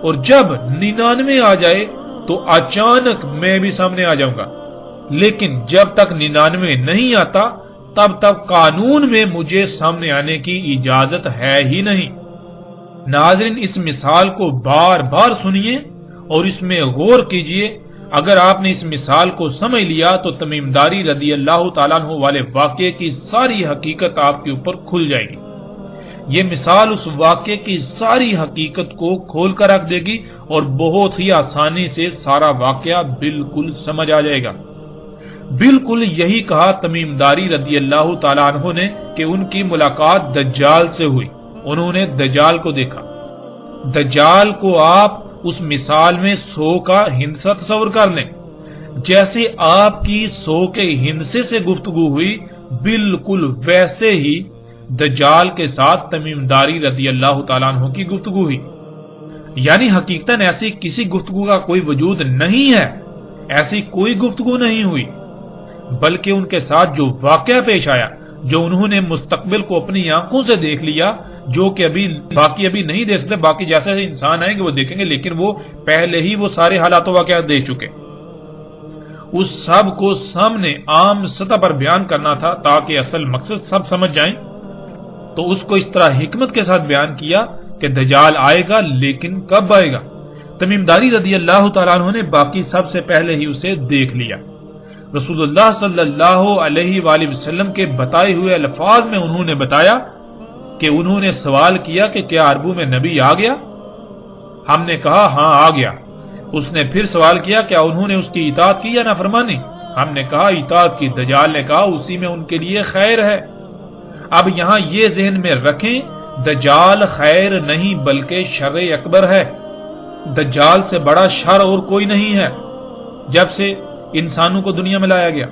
اور جب 99 آ جائے تو اچانک میں بھی سامنے آ جاؤں گا۔ لیکن جب تک 99 نہیں آتا تب تک قانون میں مجھے سامنے آنے کی اجازت ہے ہی نہیں۔ ناظرین، اس مثال کو بار بار سنیے اور اس میں غور کیجئے۔ اگر آپ نے اس مثال کو سمجھ لیا تو تمیم داری رضی اللہ تعالیٰ عنہ والے واقعے کی ساری حقیقت آپ کے اوپر کھل جائے گی۔ یہ مثال اس واقعے کی ساری حقیقت کو کھول کر رکھ دے گی اور بہت ہی آسانی سے سارا واقعہ بالکل سمجھ آ جائے گا۔ بالکل یہی کہا تمیم داری رضی اللہ تعالیٰ عنہ نے کہ ان کی ملاقات دجال سے ہوئی، انہوں نے دجال کو دیکھا۔ دجال کو آپ اس مثال میں 100 کا ہندسہ تصور کر لیں، جیسے آپ کی 100 کے ہندسے سے گفتگو ہوئی، بالکل ویسے ہی دجال کے ساتھ تمیم داری رضی اللہ تعالیٰ عنہ کی گفتگو ہوئی۔ یعنی حقیقتاً ایسی کسی گفتگو کا کوئی وجود نہیں ہے، ایسی کوئی گفتگو نہیں ہوئی، بلکہ ان کے ساتھ جو واقعہ پیش آیا، جو انہوں نے مستقبل کو اپنی آنکھوں سے دیکھ لیا، جو کہ باقی ابھی نہیں دیکھ سکتے، باقی جیسے انسان آئیں گے وہ دیکھیں گے، لیکن وہ پہلے ہی وہ سارے حالات و واقعات دیکھ چکے۔ اس سب کو سامنے عام سطح پر بیان کرنا تھا تاکہ اصل مقصد سب سمجھ جائیں، تو اس کو اس طرح حکمت کے ساتھ بیان کیا کہ دجال آئے گا، لیکن کب آئے گا؟ تمیم داری رضی اللہ تعالیٰ عنہ نے باقی سب سے پہلے ہی اسے دیکھ لیا۔ رسول اللہ صلی اللہ علیہ وآلہ وسلم کے بتائے ہوئے الفاظ میں انہوں نے بتایا کہ انہوں نے سوال کیا کہ کیا عربوں میں نبی آ گیا؟ ہم نے کہا ہاں آ گیا۔ اس نے پھر سوال کیا کیا انہوں نے اس کی اطاعت کی یا نافرمانی؟ ہم نے کہا اطاعت کی۔ دجال نے کہا اسی میں ان کے لیے خیر ہے۔ اب یہاں یہ ذہن میں رکھیں، دجال خیر نہیں بلکہ شر اکبر ہے۔ دجال سے بڑا شر اور کوئی نہیں ہے جب سے انسانوں کو دنیا میں لایا گیا۔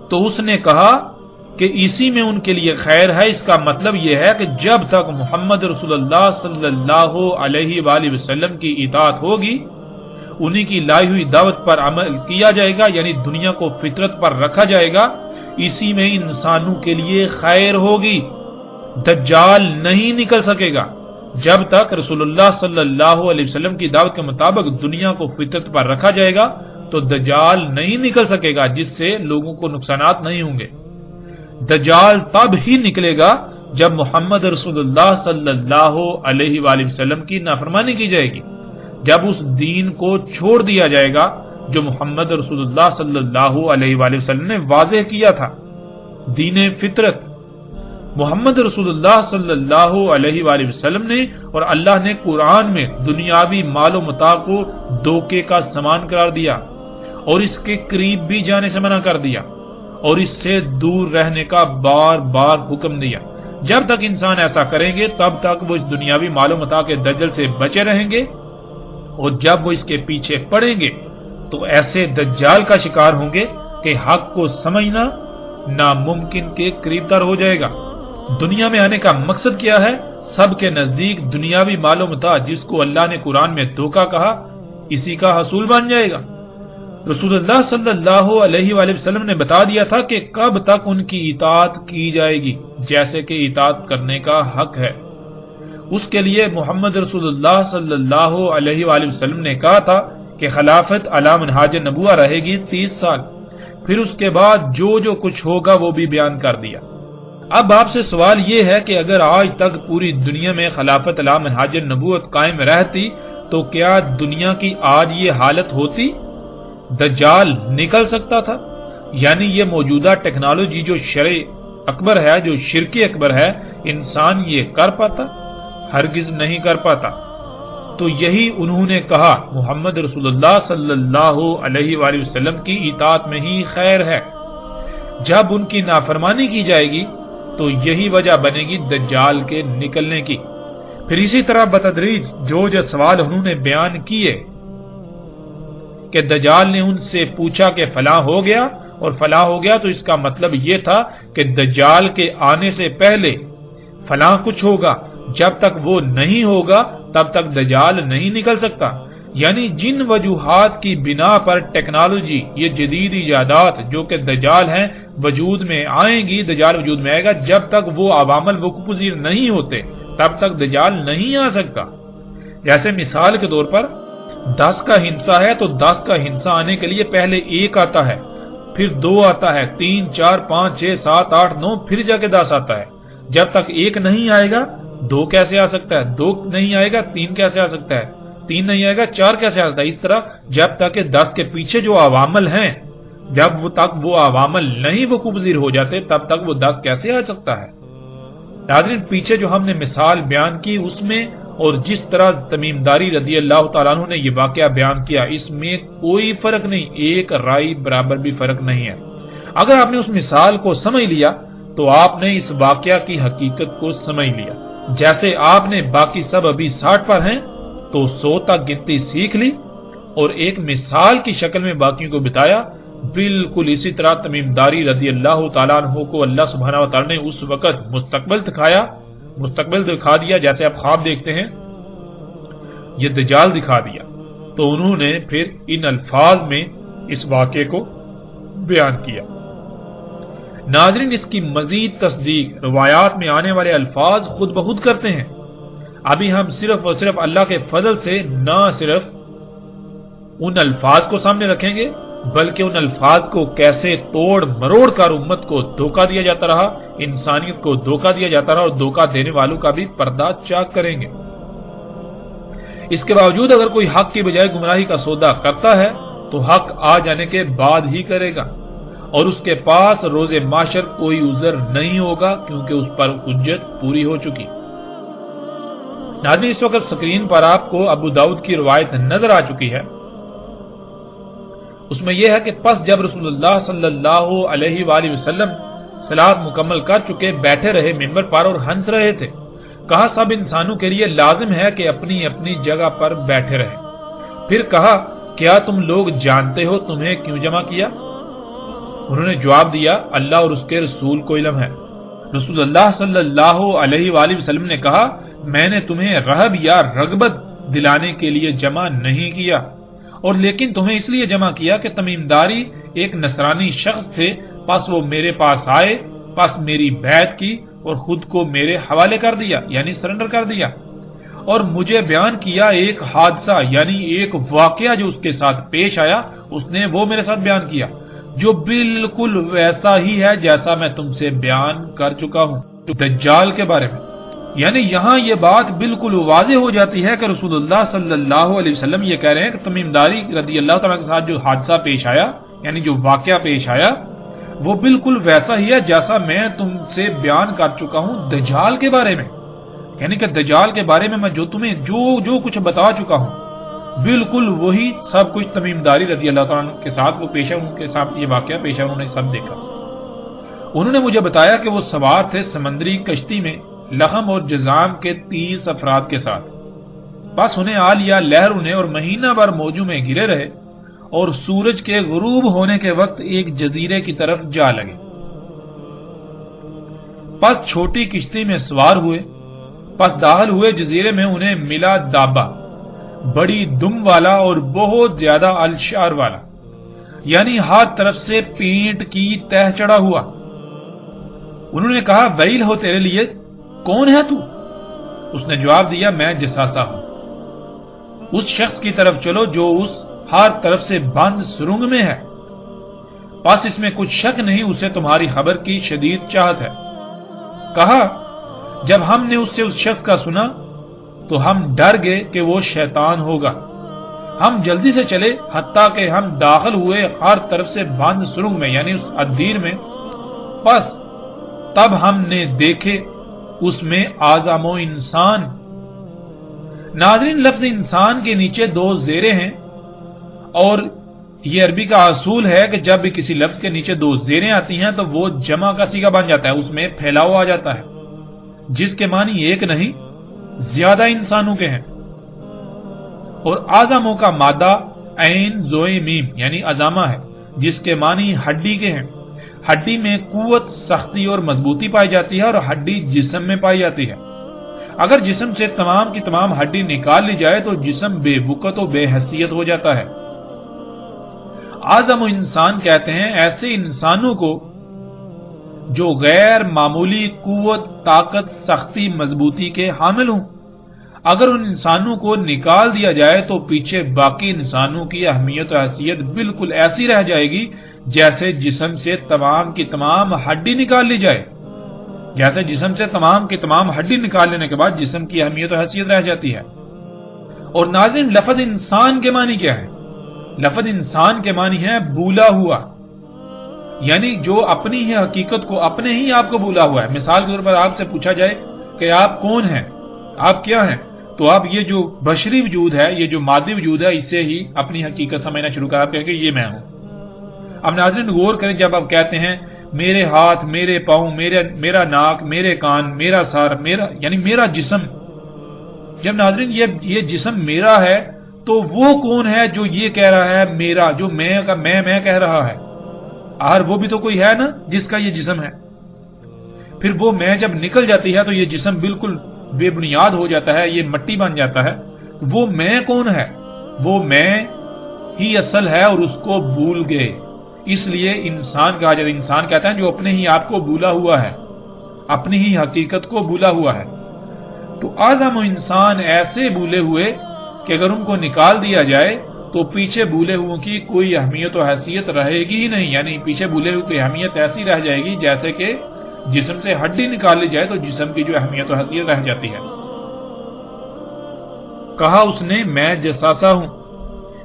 تو اس نے کہا کہ اسی میں ان کے لیے خیر ہے، اس کا مطلب یہ ہے کہ جب تک محمد رسول اللہ صلی اللہ علیہ وآلہ وسلم کی اطاعت ہوگی، انہی کی لائی ہوئی دعوت پر عمل کیا جائے گا، یعنی دنیا کو فطرت پر رکھا جائے گا، اسی میں انسانوں کے لیے خیر ہوگی۔ دجال نہیں نکل سکے گا جب تک رسول اللہ صلی اللہ علیہ وسلم کی دعوت کے مطابق دنیا کو فطرت پر رکھا جائے گا تو دجال نہیں نکل سکے گا، جس سے لوگوں کو نقصانات نہیں ہوں گے۔ دجال تب ہی نکلے گا جب محمد رسول اللہ صلی اللہ علیہ وآلہ وسلم کی نافرمانی کی جائے گی، جب اس دین کو چھوڑ دیا جائے گا جو محمد رسول اللہ صلی اللہ علیہ وآلہ وسلم نے واضح کیا تھا، دین فطرت۔ محمد رسول اللہ صلی اللہ علیہ وآلہ وسلم نے اور اللہ نے قرآن میں دنیاوی مال و متاع کو دھوکے کا سامان قرار دیا اور اس کے قریب بھی جانے سے منع کر دیا اور اس سے دور رہنے کا بار بار حکم دیا۔ جب تک انسان ایسا کریں گے تب تک وہ اس دنیاوی مال و متاع کے دجل سے بچے رہیں گے، اور جب وہ اس کے پیچھے پڑیں گے تو ایسے دجال کا شکار ہوں گے کہ حق کو سمجھنا ناممکن کے قریب تر ہو جائے گا۔ دنیا میں آنے کا مقصد کیا ہے؟ سب کے نزدیک دنیاوی مال و متاع، جس کو اللہ نے قرآن میں دھوکہ کہا، اسی کا حصول بن جائے گا۔ رسول اللہ صلی اللہ علیہ وآلہ وسلم نے بتا دیا تھا کہ کب تک ان کی اطاعت کی جائے گی، جیسے کہ اطاعت کرنے کا حق ہے۔ اس کے لیے محمد رسول اللہ صلی اللہ علیہ وآلہ وسلم نے کہا تھا کہ خلافت علی منہاج نبوہ رہے گی 30 سال، پھر اس کے بعد جو کچھ ہوگا وہ بھی بیان کر دیا۔ اب آپ سے سوال یہ ہے کہ اگر آج تک پوری دنیا میں خلافت علی منہاج نبوت قائم رہتی تو کیا دنیا کی آج یہ حالت ہوتی؟ دجال نکل سکتا تھا؟ یعنی یہ موجودہ ٹیکنالوجی جو شرع اکبر ہے، جو شرک اکبر ہے، انسان یہ کر پاتا؟ ہرگز نہیں کر پاتا۔ تو یہی انہوں نے کہا محمد رسول اللہ صلی اللہ علیہ وآلہ وسلم کی اطاعت میں ہی خیر ہے۔ جب ان کی نافرمانی کی جائے گی تو یہی وجہ بنے گی دجال کے نکلنے کی۔ پھر اسی طرح بتدریج جو سوال انہوں نے بیان کیے کہ دجال نے ان سے پوچھا کہ فلاں ہو گیا اور فلاں ہو گیا، تو اس کا مطلب یہ تھا کہ دجال کے آنے سے پہلے فلاں کچھ ہوگا، جب تک وہ نہیں ہوگا تب تک دجال نہیں نکل سکتا۔ یعنی جن وجوہات کی بنا پر ٹیکنالوجی، یہ جدید ایجادات جو کہ دجال ہیں وجود میں آئیں گی، دجال وجود میں آئے گا، جب تک وہ عوامل وقوع پذیر نہیں ہوتے تب تک دجال نہیں آ سکتا۔ جیسے مثال کے طور پر 10 کا ہندسہ ہے تو 10 کا ہندسہ آنے کے لیے پہلے 1 آتا ہے، پھر 2 آتا ہے، 3 4 5 6 7 8 9 پھر جا کے 10 آتا ہے۔ جب تک 1 نہیں آئے گا 2 کیسے آ سکتا ہے، 2 نہیں آئے گا 3 کیسے آ سکتا ہے، 3 نہیں آئے گا 4 کیسے آ سکتا ہے۔ اس طرح جب تک کہ 10 کے پیچھے جو عوامل ہیں، جب وہ عوامل نہیں وقوع پذیر ہو جاتے تب تک وہ 10 کیسے آ سکتا ہے۔ ناظرین، پیچھے جو ہم نے مثال بیان کی اس میں اور جس طرح تمیم داری رضی اللہ تعالیٰ عنہ نے یہ واقعہ بیان کیا، اس میں کوئی فرق نہیں، ایک رائی برابر بھی فرق نہیں ہے۔ اگر آپ نے اس مثال کو سمجھ لیا تو آپ نے اس واقعہ کی حقیقت کو سمجھ لیا۔ جیسے آپ نے باقی سب ابھی 60 پر ہیں تو 100 تک گنتی سیکھ لی اور ایک مثال کی شکل میں باقیوں کو بتایا، بالکل اسی طرح تمیم داری رضی اللہ تعالیٰ عنہ کو اللہ سبحانہ و تعالیٰ نے اس وقت مستقبل دکھا دیا جیسے آپ خواب دیکھتے ہیں، یہ دجال دکھا دیا، تو انہوں نے پھر ان الفاظ میں اس واقعے کو بیان کیا۔ ناظرین، اس کی مزید تصدیق روایات میں آنے والے الفاظ خود بخود کرتے ہیں۔ ابھی ہم صرف اور صرف اللہ کے فضل سے نہ صرف ان الفاظ کو سامنے رکھیں گے بلکہ ان الفاظ کو کیسے توڑ مروڑ کر امت کو دھوکہ دیا جاتا رہا، انسانیت کو دھوکہ دیا جاتا رہا، اور دھوکہ دینے والوں کا بھی پردہ چاک کریں گے۔ اس کے باوجود اگر کوئی حق کی بجائے گمراہی کا سودا کرتا ہے تو حق آ جانے کے بعد ہی کرے گا، اور اس کے پاس روز محشر کوئی عذر نہیں ہوگا کیونکہ اس پر حجت پوری ہو چکی۔ ناظرین، اس وقت سکرین پر آپ کو ابو داؤد کی روایت نظر آ چکی ہے۔ اس میں یہ ہے کہ پس جب رسول اللہ صلی اللہ علیہ وآلہ وسلم صلاۃ مکمل کر چکے بیٹھے رہے ممبر پر اور ہنس رہے تھے، کہا سب انسانوں کے لیے لازم ہے کہ اپنی اپنی جگہ پر بیٹھے رہیں۔ پھر کہا کیا تم لوگ جانتے ہو تمہیں کیوں جمع کیا؟ انہوں نے جواب دیا اللہ اور اس کے رسول کو علم ہے۔ رسول اللہ صلی اللہ علیہ وآلہ وسلم نے کہا میں نے تمہیں رہب یا رغبت دلانے کے لیے جمع نہیں کیا، اور لیکن تمہیں اس لیے جمع کیا کہ تمیم داری ایک نصرانی شخص تھے، پس وہ میرے پاس آئے، پس میری بیعت کی اور خود کو میرے حوالے کر دیا یعنی سرنڈر کر دیا، اور مجھے بیان کیا ایک حادثہ یعنی ایک واقعہ جو اس کے ساتھ پیش آیا، اس نے وہ میرے ساتھ بیان کیا جو بالکل ویسا ہی ہے جیسا میں تم سے بیان کر چکا ہوں دجال کے بارے میں۔ یعنی یہاں یہ بات بالکل واضح ہو جاتی ہے کہ رسول اللہ صلی اللہ علیہ وسلم یہ کہہ رہے ہیں کہ تمیم داری رضی اللہ تعالیٰ کے ساتھ جو حادثہ پیش آیا یعنی جو واقعہ پیش آیا وہ بالکل ویسا ہی ہے جیسا میں تم سے بیان کر چکا ہوں دجال کے بارے میں، یعنی کہ دجال کے بارے میں جو تمہیں جو کچھ بتا چکا ہوں بالکل وہی سب کچھ تمیم داری رضی اللہ تعالیٰ کے ساتھ وہ پیش ہے، ان کے ساتھ یہ واقعہ پیش ہے، انہوں نے سب دیکھا۔ انہوں نے مجھے بتایا کہ وہ سوار تھے سمندری کشتی میں لخم اور جزام کے 30 افراد کے ساتھ، بس انہیں آ لیا لہر انہیں اور مہینہ بھر موجوں میں گرے رہے اور سورج کے غروب ہونے کے وقت ایک جزیرے کی طرف جا لگے، پس چھوٹی کشتی میں سوار ہوئے، پس داخل ہوئے جزیرے میں انہیں ملا دابا بڑی دم والا اور بہت زیادہ الشعر والا، یعنی ہر طرف سے پینٹ کی تہ چڑھا ہوا۔ انہوں نے کہا ویل ہو تیرے لیے، کون ہے تو؟ اس نے جواب دیا میں جساسا ہوں۔ اس شخص کی طرف چلو جو اس ہر طرف سے بند سرنگ میں ہے، پس اس میں کچھ شک نہیں اسے تمہاری خبر کی شدید چاہت ہے۔ کہا جب ہم نے اس سے اس شخص کا سنا تو ہم ڈر گئے کہ وہ شیطان ہوگا، ہم جلدی سے چلے حتیٰ کہ ہم داخل ہوئے ہر طرف سے بند سرنگ میں یعنی اس ادیر میں، پس تب ہم نے دیکھے اس میں اعظم و انسان۔ ناظرین، لفظ انسان کے نیچے 2 زیریں ہیں، اور یہ عربی کا اصول ہے کہ جب بھی کسی لفظ کے نیچے 2 زیریں آتی ہیں تو وہ جمع کا صیغہ بن جاتا ہے، اس میں پھیلاؤ آ جاتا ہے، جس کے معنی ایک نہیں زیادہ انسانوں کے ہیں۔ اور اعظموں کا مادہ عین زوئے میم یعنی عظامہ ہے، جس کے معنی ہڈی کے ہیں۔ ہڈی میں قوت، سختی اور مضبوطی پائی جاتی ہے، اور ہڈی جسم میں پائی جاتی ہے۔ اگر جسم سے تمام کی تمام ہڈی نکال لی جائے تو جسم بے وقت و بے حیثیت ہو جاتا ہے۔ اعظم انسان کہتے ہیں ایسے انسانوں کو جو غیر معمولی قوت، طاقت، سختی، مضبوطی کے حامل ہوں۔ اگر ان انسانوں کو نکال دیا جائے تو پیچھے باقی انسانوں کی اہمیت و حیثیت بالکل ایسی رہ جائے گی جیسے جسم سے تمام کی تمام ہڈی نکال لی جائے، جیسے جسم سے تمام کی تمام ہڈی نکال لینے کے بعد جسم کی اہمیت و حیثیت رہ جاتی ہے۔ اور ناظرین، لفظ انسان کے معنی کیا ہے؟ لفظ انسان کے معنی ہے بھولا ہوا، یعنی جو اپنی ہی حقیقت کو اپنے ہی آپ کو بھولا ہوا ہے۔ مثال کے طور پر آپ سے پوچھا جائے کہ آپ کون ہیں، آپ کیا ہیں، تو آپ یہ جو بشری وجود ہے، یہ جو مادی وجود ہے، اسے ہی اپنی حقیقت سمجھنا شروع کریں، آپ کہیں کہ یہ میں ہوں۔ اب ناظرین غور کریں، جب آپ کہتے ہیں میرے ہاتھ، میرے پاؤں، میرا ناک، میرے کان، میرا سر، یعنی میرا جسم، جب ناظرین یہ جسم میرا ہے تو وہ کون ہے جو یہ کہہ رہا ہے میرا، جو میں کہہ رہا ہے؟ آخر وہ بھی تو کوئی ہے نا جس کا یہ جسم ہے۔ پھر وہ میں جب نکل جاتی ہے تو یہ جسم بالکل بے بنیاد ہو جاتا ہے، یہ مٹی بن جاتا ہے۔ وہ میں کون ہے؟ وہ میں ہی اصل ہے اور اس کو بھول گئے، اس لیے انسان کہا جاتا ہے۔ انسان کہتا ہے جو اپنے ہی آپ کو بھولا ہوا ہے، اپنی ہی حقیقت کو بھولا ہوا ہے۔ تو آدم و انسان ایسے بھولے ہوئے کہ اگر ان کو نکال دیا جائے تو پیچھے بھولے ہوئے کی کوئی اہمیت و حیثیت رہے گی ہی نہیں، یعنی پیچھے بھولے ہوئے کی اہمیت ایسی رہ جائے گی جیسے کہ جسم سے ہڈی نکال لی جائے تو جسم کی جو اہمیت و حیثیت رہ جاتی ہے۔ کہا اس نے میں جساسا ہوں،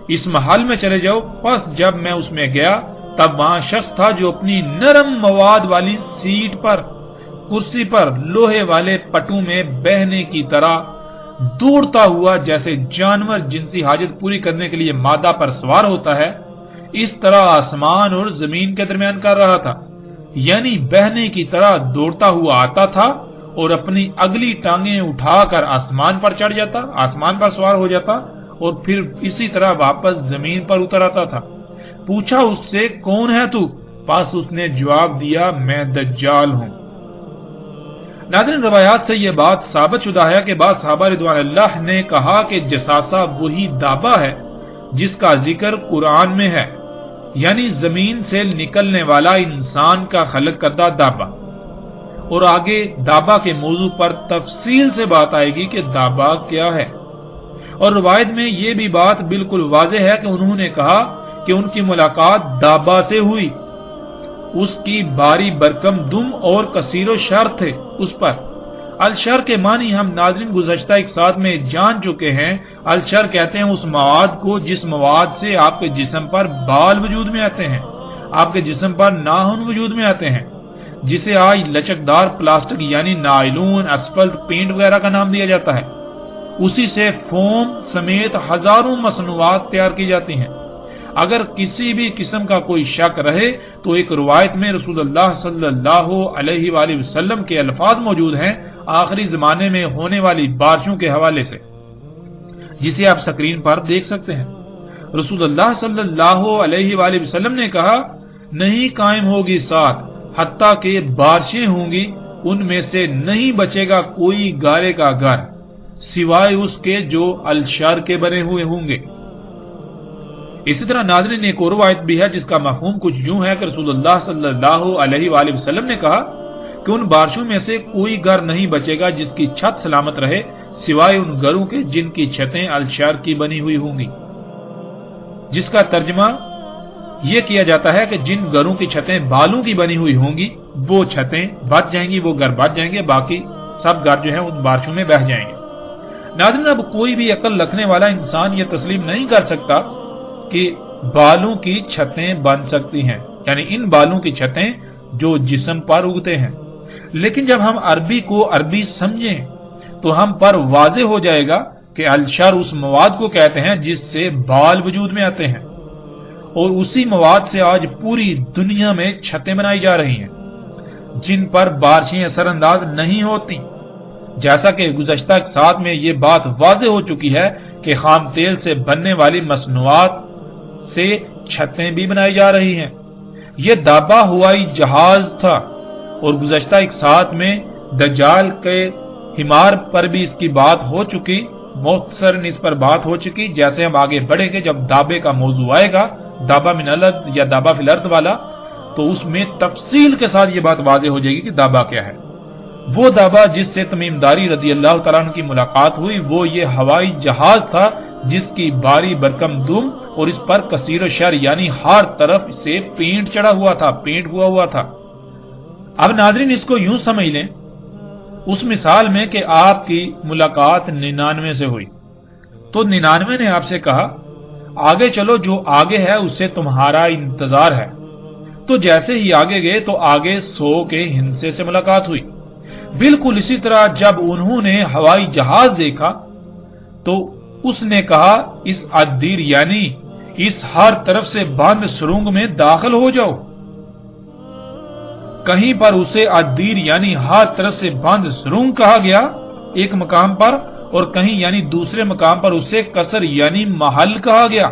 اس محل میں چلے جاؤ۔ پس جب میں اس میں گیا تب وہاں شخص تھا جو اپنی نرم مواد والی سیٹ پر، کرسی پر لوہے والے پٹو میں بہنے کی طرح دوڑتا ہوا، جیسے جانور جنسی حاجت پوری کرنے کے لیے مادہ پر سوار ہوتا ہے، اس طرح آسمان اور زمین کے درمیان کر رہا تھا۔ یعنی بہنے کی طرح دوڑتا ہوا آتا تھا اور اپنی اگلی ٹانگیں اٹھا کر آسمان پر چڑھ جاتا، آسمان پر سوار ہو جاتا اور پھر اسی طرح واپس زمین پر اتر آتا تھا۔ پوچھا اس سے کون ہے تو؟ پس اس نے جواب دیا میں دجال ہوں۔ ناظرین روایات سے یہ بات ثابت شدہ ہے کہ بعض صحابہ رضوان اللہ نے کہا کہ جساسہ وہی دابہ ہے جس کا ذکر قرآن میں ہے، یعنی زمین سے نکلنے والا انسان کا خلق کردہ دابہ۔ اور آگے دابہ کے موضوع پر تفصیل سے بات آئے گی کہ دابہ کیا ہے۔ اور روایت میں یہ بھی بات بالکل واضح ہے کہ انہوں نے کہا کہ ان کی ملاقات دابہ سے ہوئی، اس کی باری برکم دم اور کثیر و شر تھے اس پر۔ الشر کے معنی ہم ناظرین گزشتہ ایک ساتھ میں جان چکے ہیں۔ الشر کہتے ہیں اس مواد کو جس مواد سے آپ کے جسم پر بال وجود میں آتے ہیں، آپ کے جسم پر ناخن وجود میں آتے ہیں، جسے آج لچکدار پلاسٹک یعنی نائلون، اسفلٹ، پینٹ وغیرہ کا نام دیا جاتا ہے۔ اسی سے فوم سمیت ہزاروں مصنوعات تیار کی جاتی ہیں۔ اگر کسی بھی قسم کا کوئی شک رہے تو ایک روایت میں رسول اللہ صلی اللہ علیہ وآلہ وسلم کے الفاظ موجود ہیں آخری زمانے میں ہونے والی بارشوں کے حوالے سے، جسے آپ سکرین پر دیکھ سکتے ہیں۔ رسول اللہ صلی اللہ علیہ وآلہ وسلم نے کہا نہیں قائم ہوگی ساتھ حتیٰ کہ بارشیں ہوں گی، ان میں سے نہیں بچے گا کوئی گارے کا گھر سوائے اس کے جو الشر کے بنے ہوئے ہوں گے۔ اسی طرح ناظرین ایک اور روایت بھی ہے جس کا مفہوم کچھ یوں ہے کہ رسول اللہ صلی اللہ علیہ وآلہ وسلم نے کہا کہ ان بارشوں میں سے کوئی گھر نہیں بچے گا جس کی چھت سلامت رہے سوائے ان گھروں کے جن کی چھتیں الشر کی بنی ہوئی ہوں گی، جس کا ترجمہ یہ کیا جاتا ہے کہ جن گھروں کی چھتیں بالوں کی بنی ہوئی ہوں گی وہ چھتیں بچ جائیں گی، وہ گھر بچ جائیں گے، باقی سب گھر جو ہیں ان بارشوں میں بہہ جائیں گے۔ ناظرین اب کوئی بھی عقل رکھنے والا انسان یہ تسلیم نہیں کر سکتا کہ بالوں کی چھتیں بن سکتی ہیں، یعنی ان بالوں کی چھتیں جو جسم پر اگتے ہیں۔ لیکن جب ہم عربی کو عربی سمجھیں تو ہم پر واضح ہو جائے گا کہ الشر اس مواد کو کہتے ہیں جس سے بال وجود میں آتے ہیں، اور اسی مواد سے آج پوری دنیا میں چھتیں بنائی جا رہی ہیں جن پر بارشیں اثر انداز نہیں ہوتی۔ جیسا کہ گزشتہ ساتھ میں یہ بات واضح ہو چکی ہے کہ خام تیل سے بننے والی مصنوعات سے چھتیں بھی بنائی جا رہی ہیں۔ یہ دابہ ہوائی جہاز تھا، اور گزشتہ ایک ساتھ میں دجال کے حمار پر بھی اس کی بات ہو چکی، مختصراً اس پر بات ہو چکی۔ جیسے ہم آگے بڑھیں گے، جب دابے کا موضوع آئے گا، دابا من الارض یا دابا فی الارض والا، تو اس میں تفصیل کے ساتھ یہ بات واضح ہو جائے گی کہ دابا کیا ہے۔ وہ دابا جس سے تمیم داری رضی اللہ تعالیٰ عنہ کی ملاقات ہوئی، وہ یہ ہوائی جہاز تھا جس کی باری برکم دم اور اس پر کثیر و شر یعنی ہر طرف سے پینٹ چڑھا ہوا تھا، پینٹ ہوا تھا۔ اب ناظرین اس کو یوں سمجھ لیں، اس مثال میں کہ آپ کی ملاقات 99 سے ہوئی، تو 99 نے آپ سے کہا آگے چلو، جو آگے ہے اس سے تمہارا انتظار ہے۔ تو جیسے ہی آگے گئے تو آگے 100 کے ہندسے سے ملاقات ہوئی۔ بالکل اسی طرح جب انہوں نے ہوائی جہاز دیکھا تو اس نے کہا اس الدیر یعنی اس ہر طرف سے بند سرنگ میں داخل ہو جاؤ۔ کہیں پر اسے الدیر یعنی ہر طرف سے بند سرنگ کہا گیا ایک مقام پر، اور کہیں یعنی دوسرے مقام پر اسے قصر یعنی محل کہا گیا۔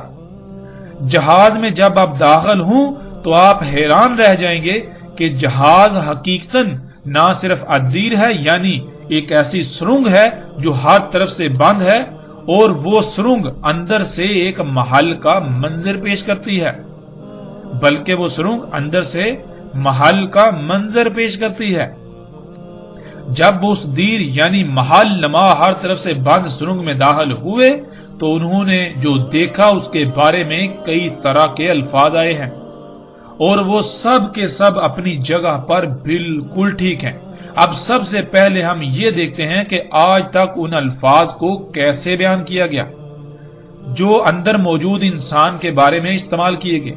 جہاز میں جب آپ داخل ہوں تو آپ حیران رہ جائیں گے کہ جہاز حقیقتاً نہ صرف الدیر ہے یعنی ایک ایسی سرنگ ہے جو ہر طرف سے بند ہے، اور وہ سرنگ اندر سے ایک محل کا منظر پیش کرتی ہے، بلکہ وہ سرنگ اندر سے محل کا منظر پیش کرتی ہے۔ جب وہ اس دیر یعنی محل نما ہر طرف سے بند سرنگ میں داخل ہوئے تو انہوں نے جو دیکھا اس کے بارے میں کئی طرح کے الفاظ آئے ہیں، اور وہ سب کے سب اپنی جگہ پر بالکل ٹھیک ہیں۔ اب سب سے پہلے ہم یہ دیکھتے ہیں کہ آج تک ان الفاظ کو کیسے بیان کیا گیا جو اندر موجود انسان کے بارے میں استعمال کیے گئے۔